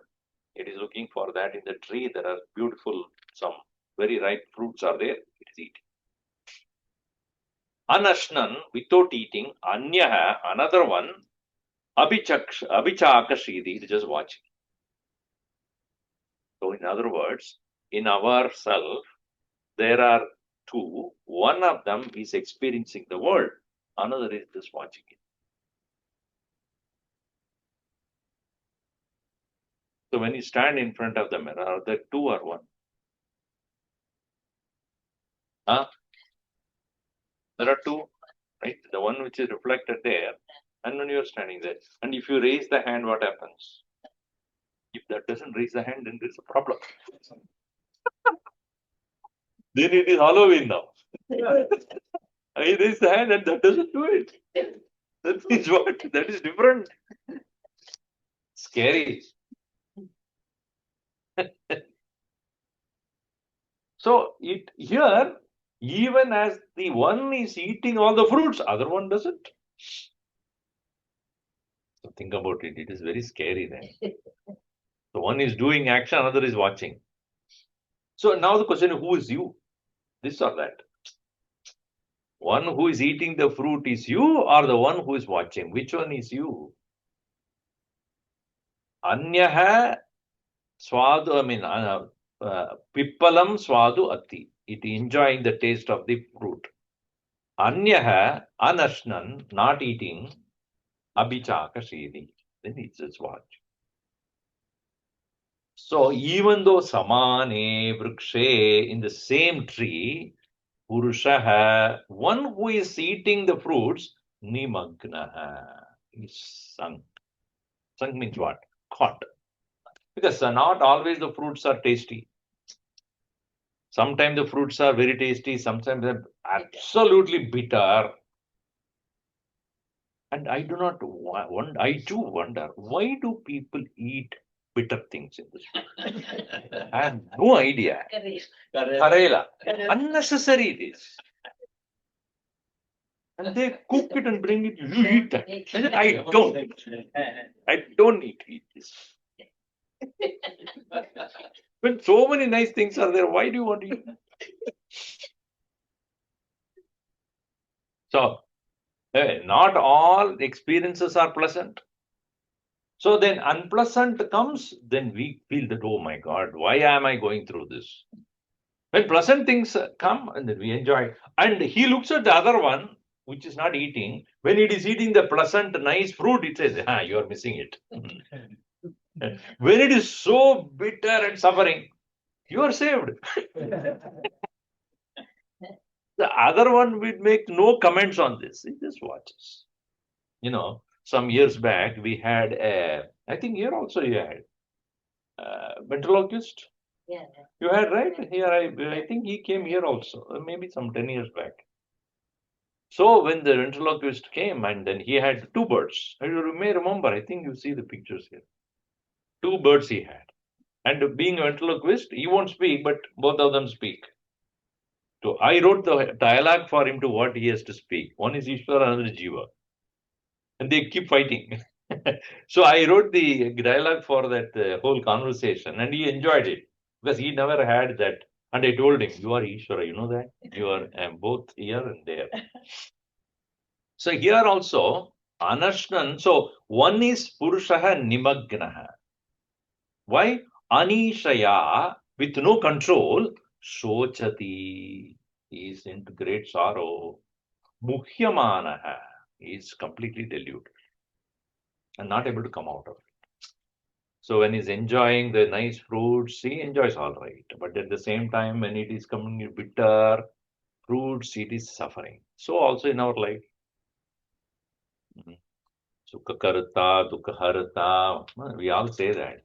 it is looking for that. In the tree, there are beautiful, some very ripe fruits are there. It is eating. Anashnan, without eating. Anyaha, another one. Abhichakashidi, it is just watching. So, in other words, in ourself, there are two. One of them is experiencing the world. Another is just watching it. So when you stand in front of the mirror, are there two or one? There are two, right? The one which is reflected there, and when you are standing there. And if you raise the hand, what happens? If that doesn't raise the hand, then there's a problem. Then it is Halloween now. I raise the hand and that doesn't do it. That is what? That is different. Scary. So it here, even as the one is eating all the fruits, other one doesn't. So think about it. It is very scary then. So one is doing action, another is watching. So now the question is, who is you? This or that? One who is eating the fruit is you, or the one who is watching? Which one is you? Anyaha swadu, pippalam swadu atti. It enjoying the taste of the fruit. Anyaha anashnan, not eating, abhichaka shidi. Then it's just watch. So even though samane vrikshe, in the same tree, purushaha, one who is eating the fruits, nimagnaha, is sunk. Sunk means what? Caught. Because not always the fruits are tasty. Sometimes the fruits are very tasty, sometimes they're absolutely bitter. And I do not wonder, I do wonder, why do people eat bitter things in this world? I have no idea. Karela. Unnecessary it is. And they cook it and bring it, you eat that. I said, I don't need to eat this. When so many nice things are there, why do you want to eat? So, not all experiences are pleasant. So then unpleasant comes, then we feel that, oh my God, why am I going through this? When pleasant things come, and then we enjoy. And he looks at the other one, which is not eating. When it is eating the pleasant, nice fruit, it says, you are missing it. When it is so bitter and suffering, you are saved. The other one will make no comments on this. He just watches. Some years back, we had I think here also you had ventriloquist. Yeah. You had, right? Here, I think he came here also, maybe some 10 years back. So when the ventriloquist came, and then he had two birds. You may remember, I think you see the pictures here. Two birds he had. And being a ventriloquist, he won't speak, but both of them speak. So I wrote the dialogue for him to what he has to speak. One is Ishwara, another is Jiva. And they keep fighting. So I wrote the dialogue for that whole conversation, and he enjoyed it because he never had that. And I told him, "You are Ishwara, you know that? You are both here and there." So here also, Anashnan. So one is Purushaha Nimagnaha. Why? Anishaya, with no control, Shochati, is into great sorrow. Muhyamanaha is completely deluded and not able to come out of it. So when he's enjoying the nice fruits, he enjoys all right. But at the same time, when it is coming in bitter fruits, it is suffering. So also in our life. Sukha karta, dukha harta. We all say that,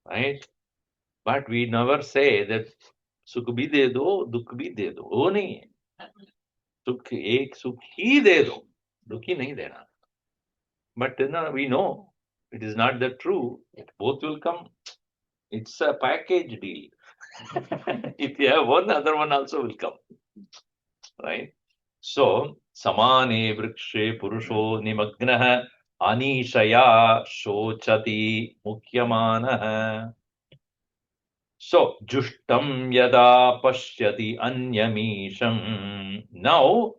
right? But we never say that सुख भी दे दो दुख भी दे दो वो नहीं है सुख एक सुख ही दे दो दुखी नहीं देना but we know it is not that true both will come it's a package deal if you have one other one also will come right so samane vrikshe purusho nimagnah anishaya shochati mukhyamanah. So, Jushtam yada pashyati anyamisham. Now,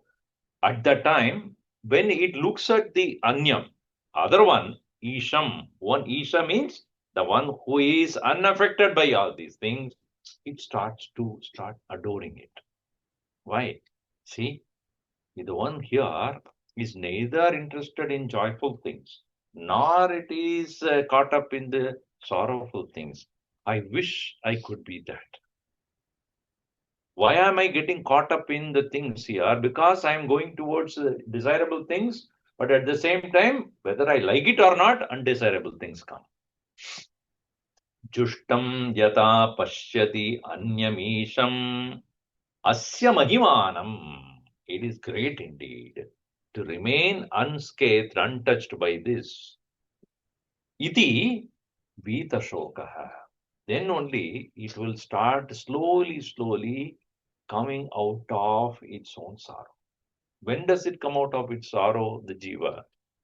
at the time, when it looks at the anyam, other one, isham, one isha means the one who is unaffected by all these things, it starts to adoring it. Why? See, the one here is neither interested in joyful things, nor it is caught up in the sorrowful things. I wish I could be that. Why am I getting caught up in the things here? Because I am going towards desirable things, but at the same time, whether I like it or not, undesirable things come. Jushtam yata pashyati anyamisham asya mahimanam. It is great indeed to remain unscathed, untouched by this. Iti vitashokaha. Then only it will start slowly coming out of its own sorrow. When does it come out of its sorrow, the jiva?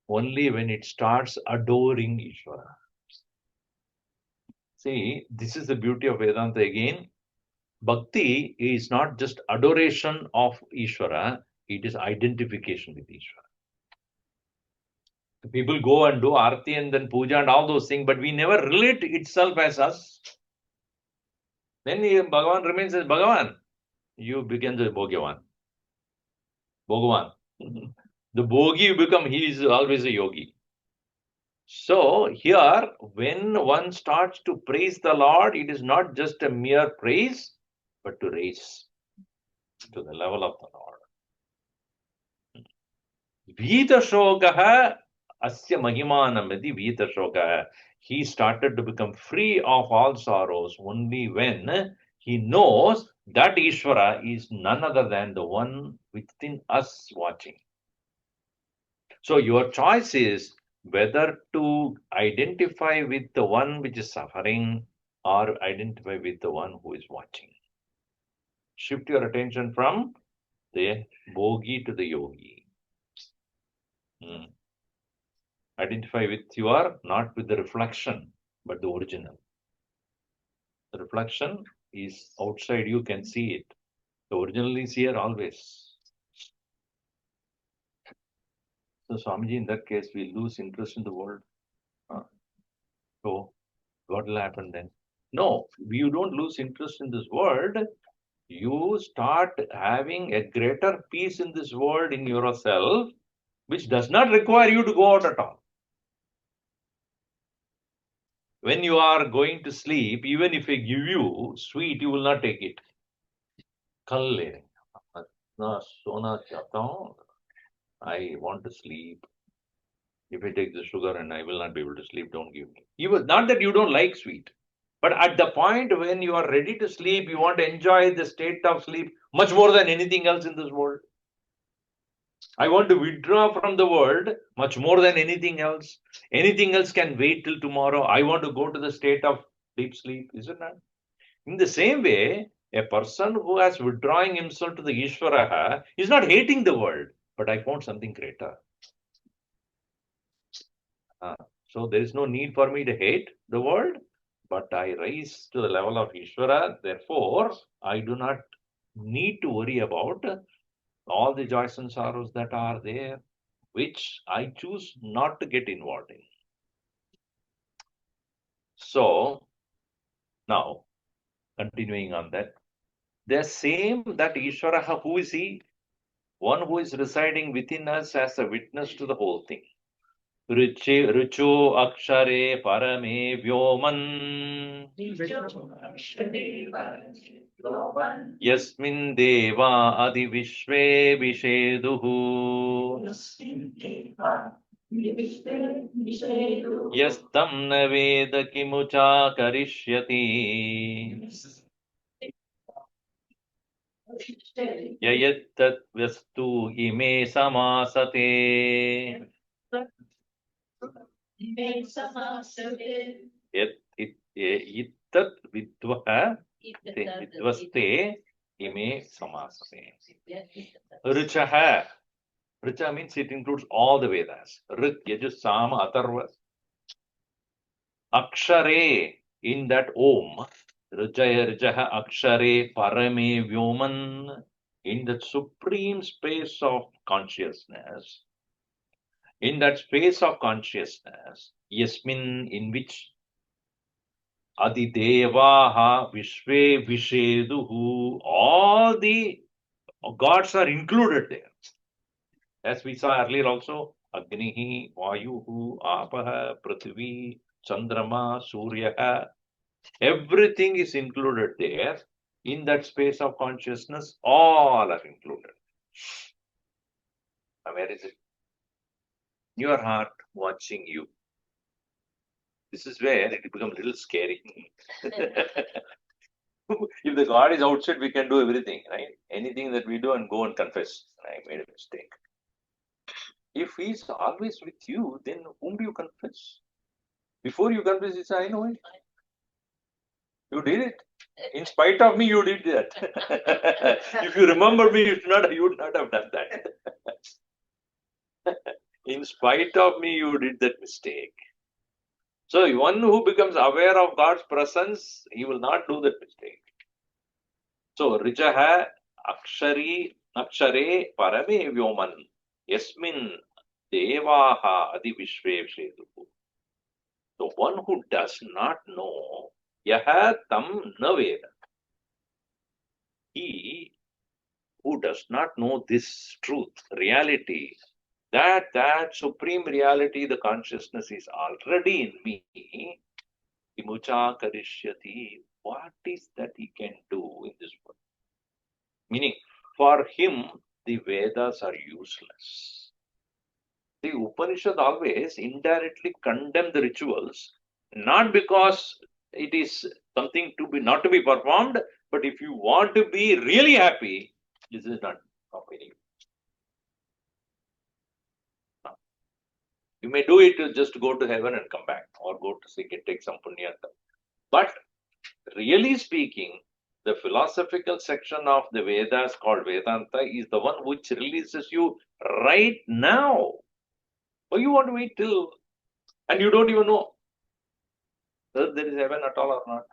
Only when it starts adoring Ishvara. See, this is the beauty of Vedanta again. Bhakti is not just adoration of Ishvara, it is identification with Ishvara. People go and do arti and then puja and all those things, but we never relate itself as us. Then Bhagavan remains as Bhagavan. You become the Bhagavan. Bhagavan. The Bhogi you become, he is always a yogi. So here, when one starts to praise the Lord, it is not just a mere praise, but to raise to the level of the Lord. Vitashokaha asya mahimanamati vitashokaha. He started to become free of all sorrows only when he knows that Ishvara is none other than the one within us watching. So your choice is whether to identify with the one which is suffering or identify with the one who is watching. Shift your attention from the bhogi to the yogi. Identify with your, not with the reflection, but the original. The reflection is outside, you can see it. The original is here always. So Swamiji, in that case, we lose interest in the world. So what will happen then? No, you don't lose interest in this world. You start having a greater peace in this world in yourself, which does not require you to go out at all. when you are going to sleep, even if I give you sweet, you will not take it. Kal le rahe. Na sona chahta hoon. I want to sleep. If I take the sugar and I will not be able to sleep, don't give me. Even not that you don't like sweet, but at the point when you are ready to sleep, you want to enjoy the state of sleep much more than anything else in this world. I want to withdraw from the world much more than anything else. Anything else can wait till tomorrow. I want to go to the state of deep sleep, isn't it? In the same way, a person who has withdrawing himself to the Ishvara is not hating the world, but I found something greater. So there is no need for me to hate the world, but I rise to the level of Ishvara. Therefore, I do not need to worry about all the joys and sorrows that are there, which I choose not to get involved in. So now, continuing on that, the same that Ishvara, who is he? One who is residing within us as a witness to the whole thing. Rucho akshare parame vyoman yasmin deva adi vishve visheduhu yastam na veda kimucha karishyati yayattat vastu ime samasate ittat vidvaste ime samasate. Richaha. Richa means it includes all the Vedas. Rit, Yajus, Sama, Atharva. Akshare, in that Om. Rijaya, Rijaha, Akshare, Parame, Vyoman. In that supreme space of consciousness. In that space of consciousness, Yasmin, in which Adidevaha Vishve Visheduhu, all the gods are included there. As we saw earlier also, Agnihi, Vayuhu, Apaha, Prithvi, Chandrama, Suryaha, everything is included there. In that space of consciousness, all are included. Now, where is it? Your heart watching you. This is where it becomes a little scary. If the God is outside, we can do everything, right? Anything that we do and go and confess. I made a mistake. If he is always with you, then whom do you confess? Before you confess, you say, I know it. You did it. In spite of me, you did that. If you remember me, you would not have done that. In spite of me, you did that mistake. So one who becomes aware of God's presence, he will not do that mistake. So Rijaha Akshare Parame Vyoman Yasmin Devaha Adi Vishve Visheduhu. So one who does not know Yaha Tam Na Veda. He who does not know this truth, reality, that supreme reality, the consciousness is already in me, Kimucha Karishyati, what is that he can do in this world? Meaning, for him, the Vedas are useless. The Upanishad always indirectly condemn the rituals, not because it is something to be not to be performed, but if you want to be really happy, this is not of any use. You may do it to just go to heaven and come back, or go to take some punya. But really speaking, the philosophical section of the Vedas called Vedanta is the one which releases you right now. Or you want to wait till, and you don't even know whether there is heaven at all or not.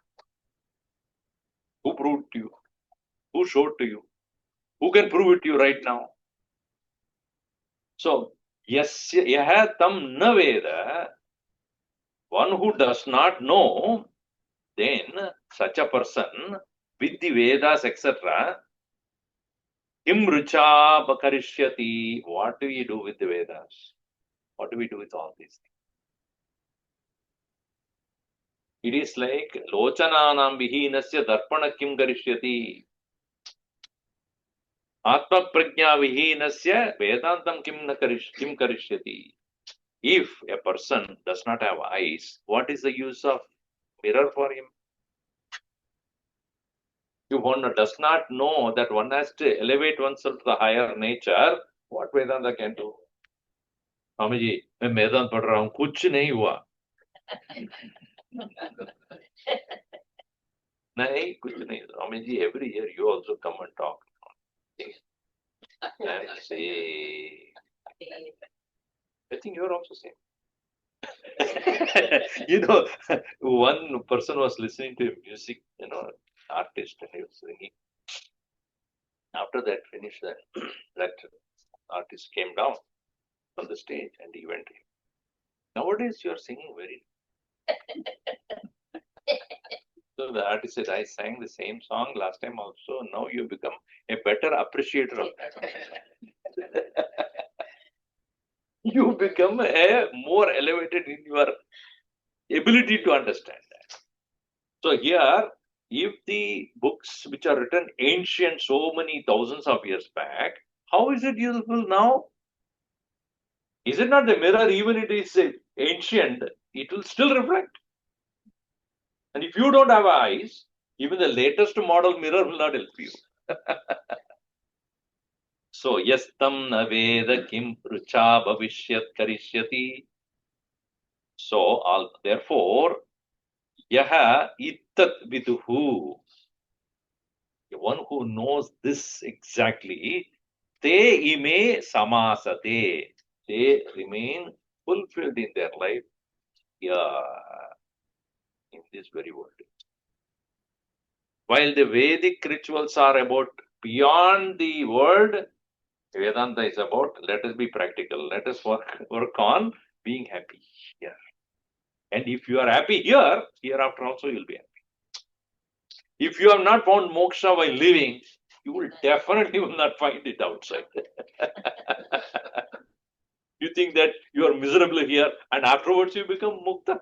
Who proved to you? Who showed to you? Who can prove it to you right now? So, yasya yaha tam na veda, one who does not know, then such a person with the Vedas, etc., kim rucha bakarishyati, what do we do with the Vedas? What do we do with all these things? It is like Lochananam vihinasya darpana kim karishyati. Atma prajna vihinasya Vedantam kim karishyati. If a person does not have eyes, what is the use of mirror for him? If one does not know that one has to elevate oneself to the higher nature, what Vedanta can do? Swamiji, मैं वेदांत पढ़ रहा हूँ, कुछ नहीं हुआ. नहीं, कुछ नहीं. Swamiji, every year you also come and talk. And say, I think you are also same. One person was listening to music, artist, and he was singing. After that, finished that, that artist came down from the stage and he went, nowadays you are singing very. So the artist said, I sang the same song last time also. Now you become a better appreciator of that. You become a more elevated in your ability to understand that. So here, if the books which are written ancient, so many thousands of years back, how is it useful now? Is it not the mirror, even it is ancient, it will still reflect. And if you don't have eyes, even the latest model mirror will not help you. So, yastam na veda kim rucha bhavishyat karishyati. So, therefore, yaha ittat viduhu. One who knows this exactly, te ime samasate. They remain fulfilled in their life in this very world. While the Vedic rituals are about beyond the world, Vedanta is about let us be practical, let us work on being happy here. And if you are happy here, hereafter also you will be happy. If you have not found moksha while living, you will definitely not find it outside. You think that you are miserable here and afterwards you become mukta.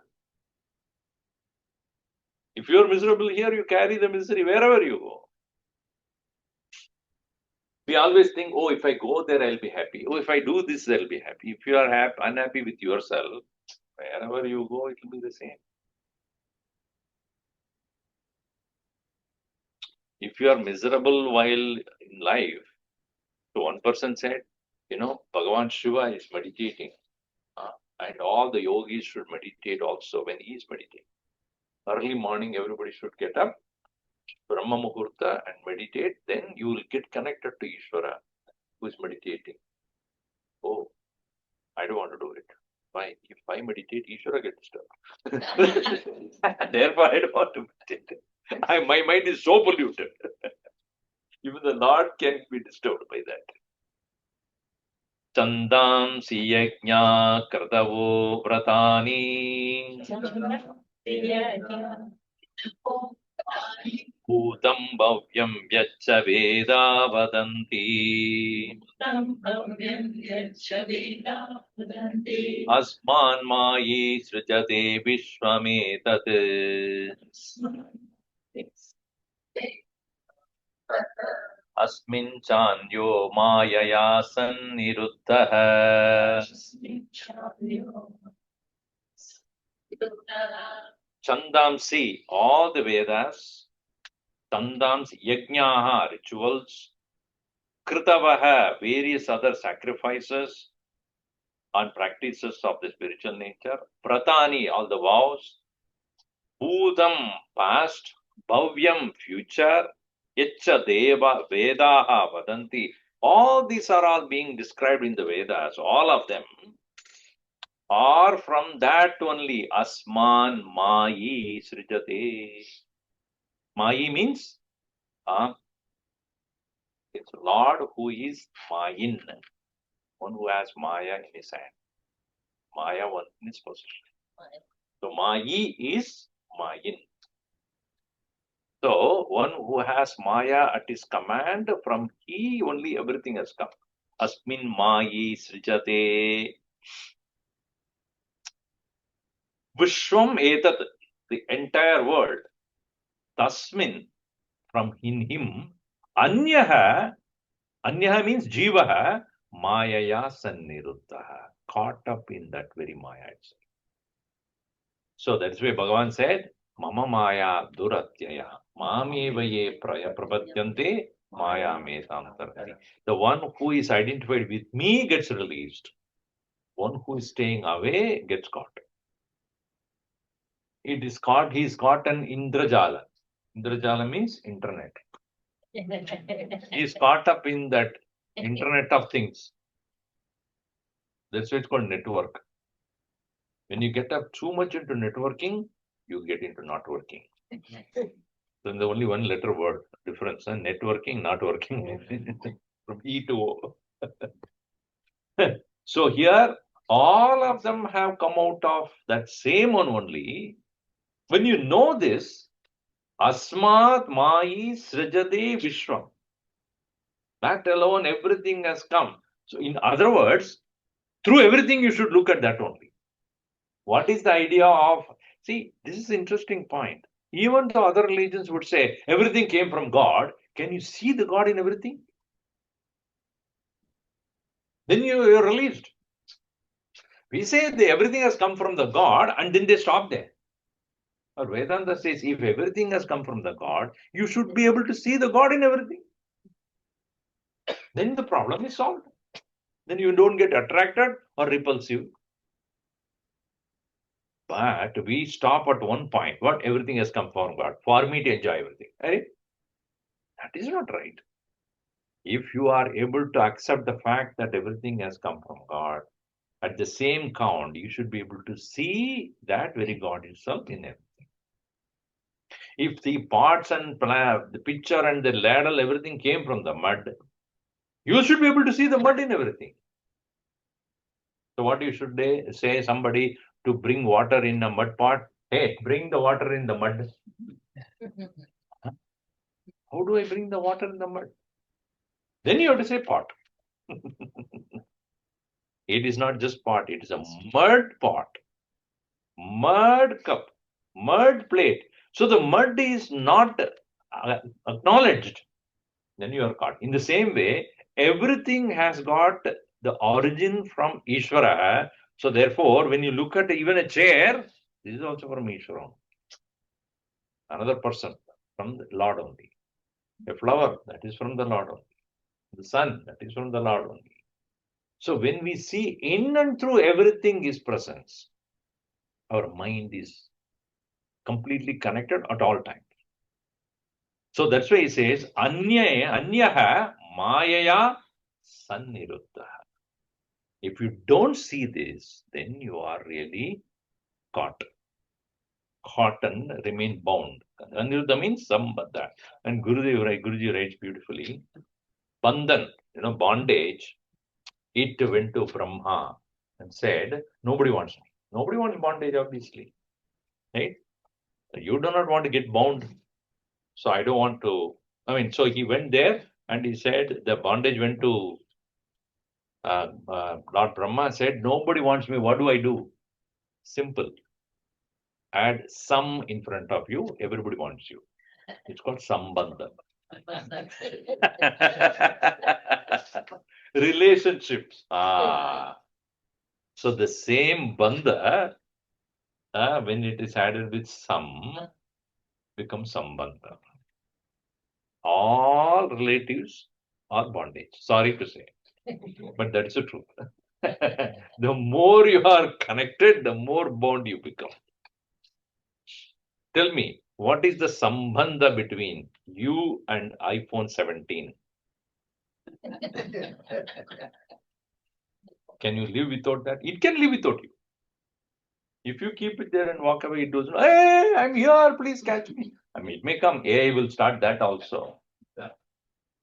If you are miserable here, you carry the misery wherever you go. We always think, oh, if I go there, I'll be happy. Oh, if I do this, I'll be happy. If you are unhappy with yourself, wherever you go, it will be the same. If you are miserable while in life, so one person said, Bhagavan Shiva is meditating. And all the yogis should meditate also when he is meditating. Early morning, everybody should get up, Brahma Muhurta, and meditate. Then you will get connected to Ishvara, who is meditating. Oh, I don't want to do it. Why? If I meditate, Ishvara gets disturbed. Therefore, I don't want to meditate. My mind is so polluted. Even the Lord can be disturbed by that. Chandam siyajna kardavo vratani bhutam bhavyam vyacha veda vadanti asman mayi srijate vishwametat अस्मिन् चान्यो मायया सन्निरुद्धः. Chandamsi, all the Vedas, Chandams, Yajnaha, rituals, Kritavaha, various other sacrifices and practices of the spiritual nature, Pratani, all the vows, Bhutam, past, Bhavyam, future, Yacha Deva, Vedaha, Vadanti. All these are all being described in the Vedas, all of them are from that only. Asman Mayi Srijate. Mayi means it's Lord who is Mayin, one who has Maya in his hand. Maya one in his possession. So Mayi is Mayin. So one who has Maya at his command, from he only everything has come. Asmin Mayi Srijate. Vishwam Etat. the entire world. Tasmin, from in him, Anyaha means Jivaha, Mayaya Sanniruddha, caught up in that very Maya itself. So that's why Bhagavan said, Mama Maya Duratyaya, Mameva ye Prapadyante, Maya me samtarhari. The one who is identified with me gets released. One who is staying away gets caught. It is caught, he is caught an Indrajala. Indrajala means internet. He is caught up in that internet of things. That's why it's called network. When you get up too much into networking, you get into not working. Then the only one letter word difference, networking, not working, from E to O. So here, all of them have come out of that same one only. When you know this, Asmat Mai Srajade Vishwam. That alone, everything has come. So, in other words, through everything, you should look at that only. What is the idea of? See, this is an interesting point. Even the other religions would say everything came from God. Can you see the God in everything? Then you are released. We say everything has come from the God, and then they stop there. Or Vedanta says if everything has come from the God, you should be able to see the God in everything. Then the problem is solved. Then you don't get attracted or repulsive. But we stop at one point. What? Everything has come from God. For me to enjoy everything. Right? That is not right. If you are able to accept the fact that everything has come from God, at the same count, you should be able to see that very God itself in everything. If the pots and the pitcher and the ladle, everything came from the mud, you should be able to see the mud in everything. So what you should say somebody to bring water in a mud pot? Hey, bring the water in the mud. How do I bring the water in the mud? Then you have to say pot. It is not just pot, it is a mud pot, mud cup, mud plate. So the mud is not acknowledged. Then you are caught. In the same way, everything has got the origin from Ishvara. So therefore, when you look at even a chair, this is also from Ishvara. Another person from the Lord only. A flower, that is from the Lord only. The sun, that is from the Lord only. So when we see in and through everything is presence, our mind is completely connected at all times. So that's why he says, Anyaha Mayaya Sanniruddha. If you don't see this, then you are really caught. Caught and remain bound. Aniruddha means sambandha. And Guruji writes beautifully, Bandhan, bondage, it went to Brahma and said, nobody wants me. Nobody wants bondage, obviously. Right? You do not want to get bound. So I don't want to. So he went there and he said, the bondage went to Lord Brahma, said, nobody wants me. What do I do? Simple. Add some in front of you, everybody wants you. It's called sambandha. Relationships. So the same bandha, when it is added with some, becomes sambandha. All relatives are bondage. Sorry to say. But that's the truth. The more you are connected, the more bound you become. Tell me, what is the sambandha between you and iPhone 17? Can you live without that? It can live without you. If you keep it there and walk away, it does not. Hey, I'm here, please catch me. It may come. AI will start that also.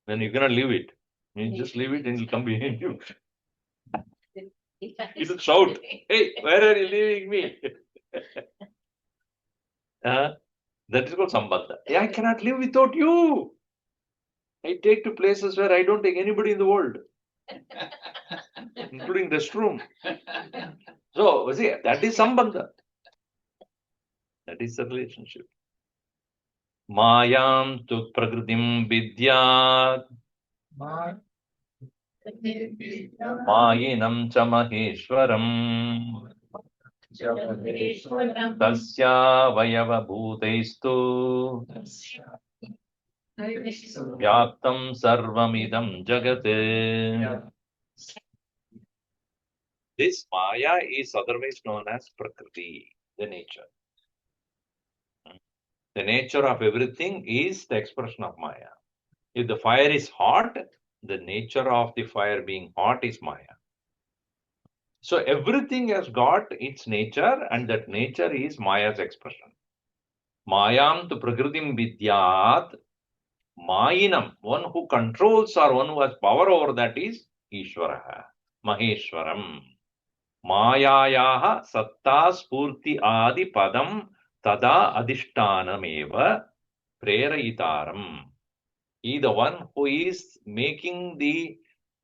Then you're going to leave it. You just leave it and it'll come behind you. It will shout, hey, where are you leaving me? That is called sambandha. I cannot live without you. I take to places where I don't take anybody in the world, including restroom. So, see, that is sambandha. That is the relationship. Mayam tu prakritim vidyat Mayinam cha maheshwaram Tasya vayava bhutaistu Vyaptam sarvamidam jagat. This Maya is otherwise known as Prakriti, the nature. The nature of everything is the expression of Maya. If the fire is hot, the nature of the fire being hot is Maya. So everything has got its nature, and that nature is Maya's expression. Mayam tu prakritim vidyat. Mayinam, one who controls or one who has power over that is Ishvaraha, Maheshwaram. Mayayaha satta spurti adi padam tada adishtanameva prerayitaram. He is the one who is making the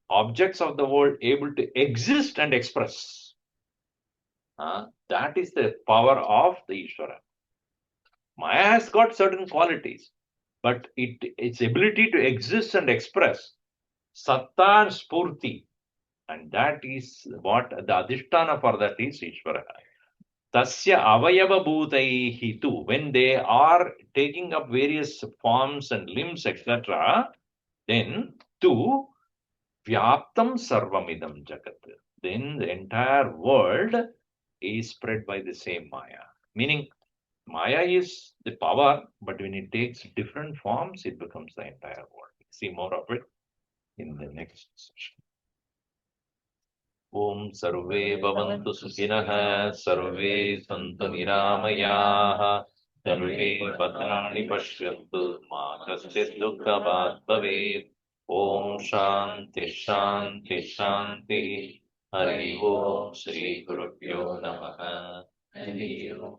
objects of the world able to exist and express. That is the power of the Ishvara. Maya has got certain qualities, but its ability to exist and express, satta and spurti, and that is what the adhisthana for that is Ishvara. Tasya avayava bhutaihi tu, when they are taking up various forms and limbs, etc., then tu vyaptam sarvamidam jagat. Then the entire world is spread by the same Maya. Meaning, Maya is the power, but when it takes different forms, it becomes the entire world. See more of it in the next session. Om sarve bhavantu sukhinah, sarve santu niramayah, sarve bhadrani pashyantu, ma kaschid dukkhabhat bhavet. Om shanti shanti shanti. Hari Om Shri Gurubhyo Namaha. Hari Om.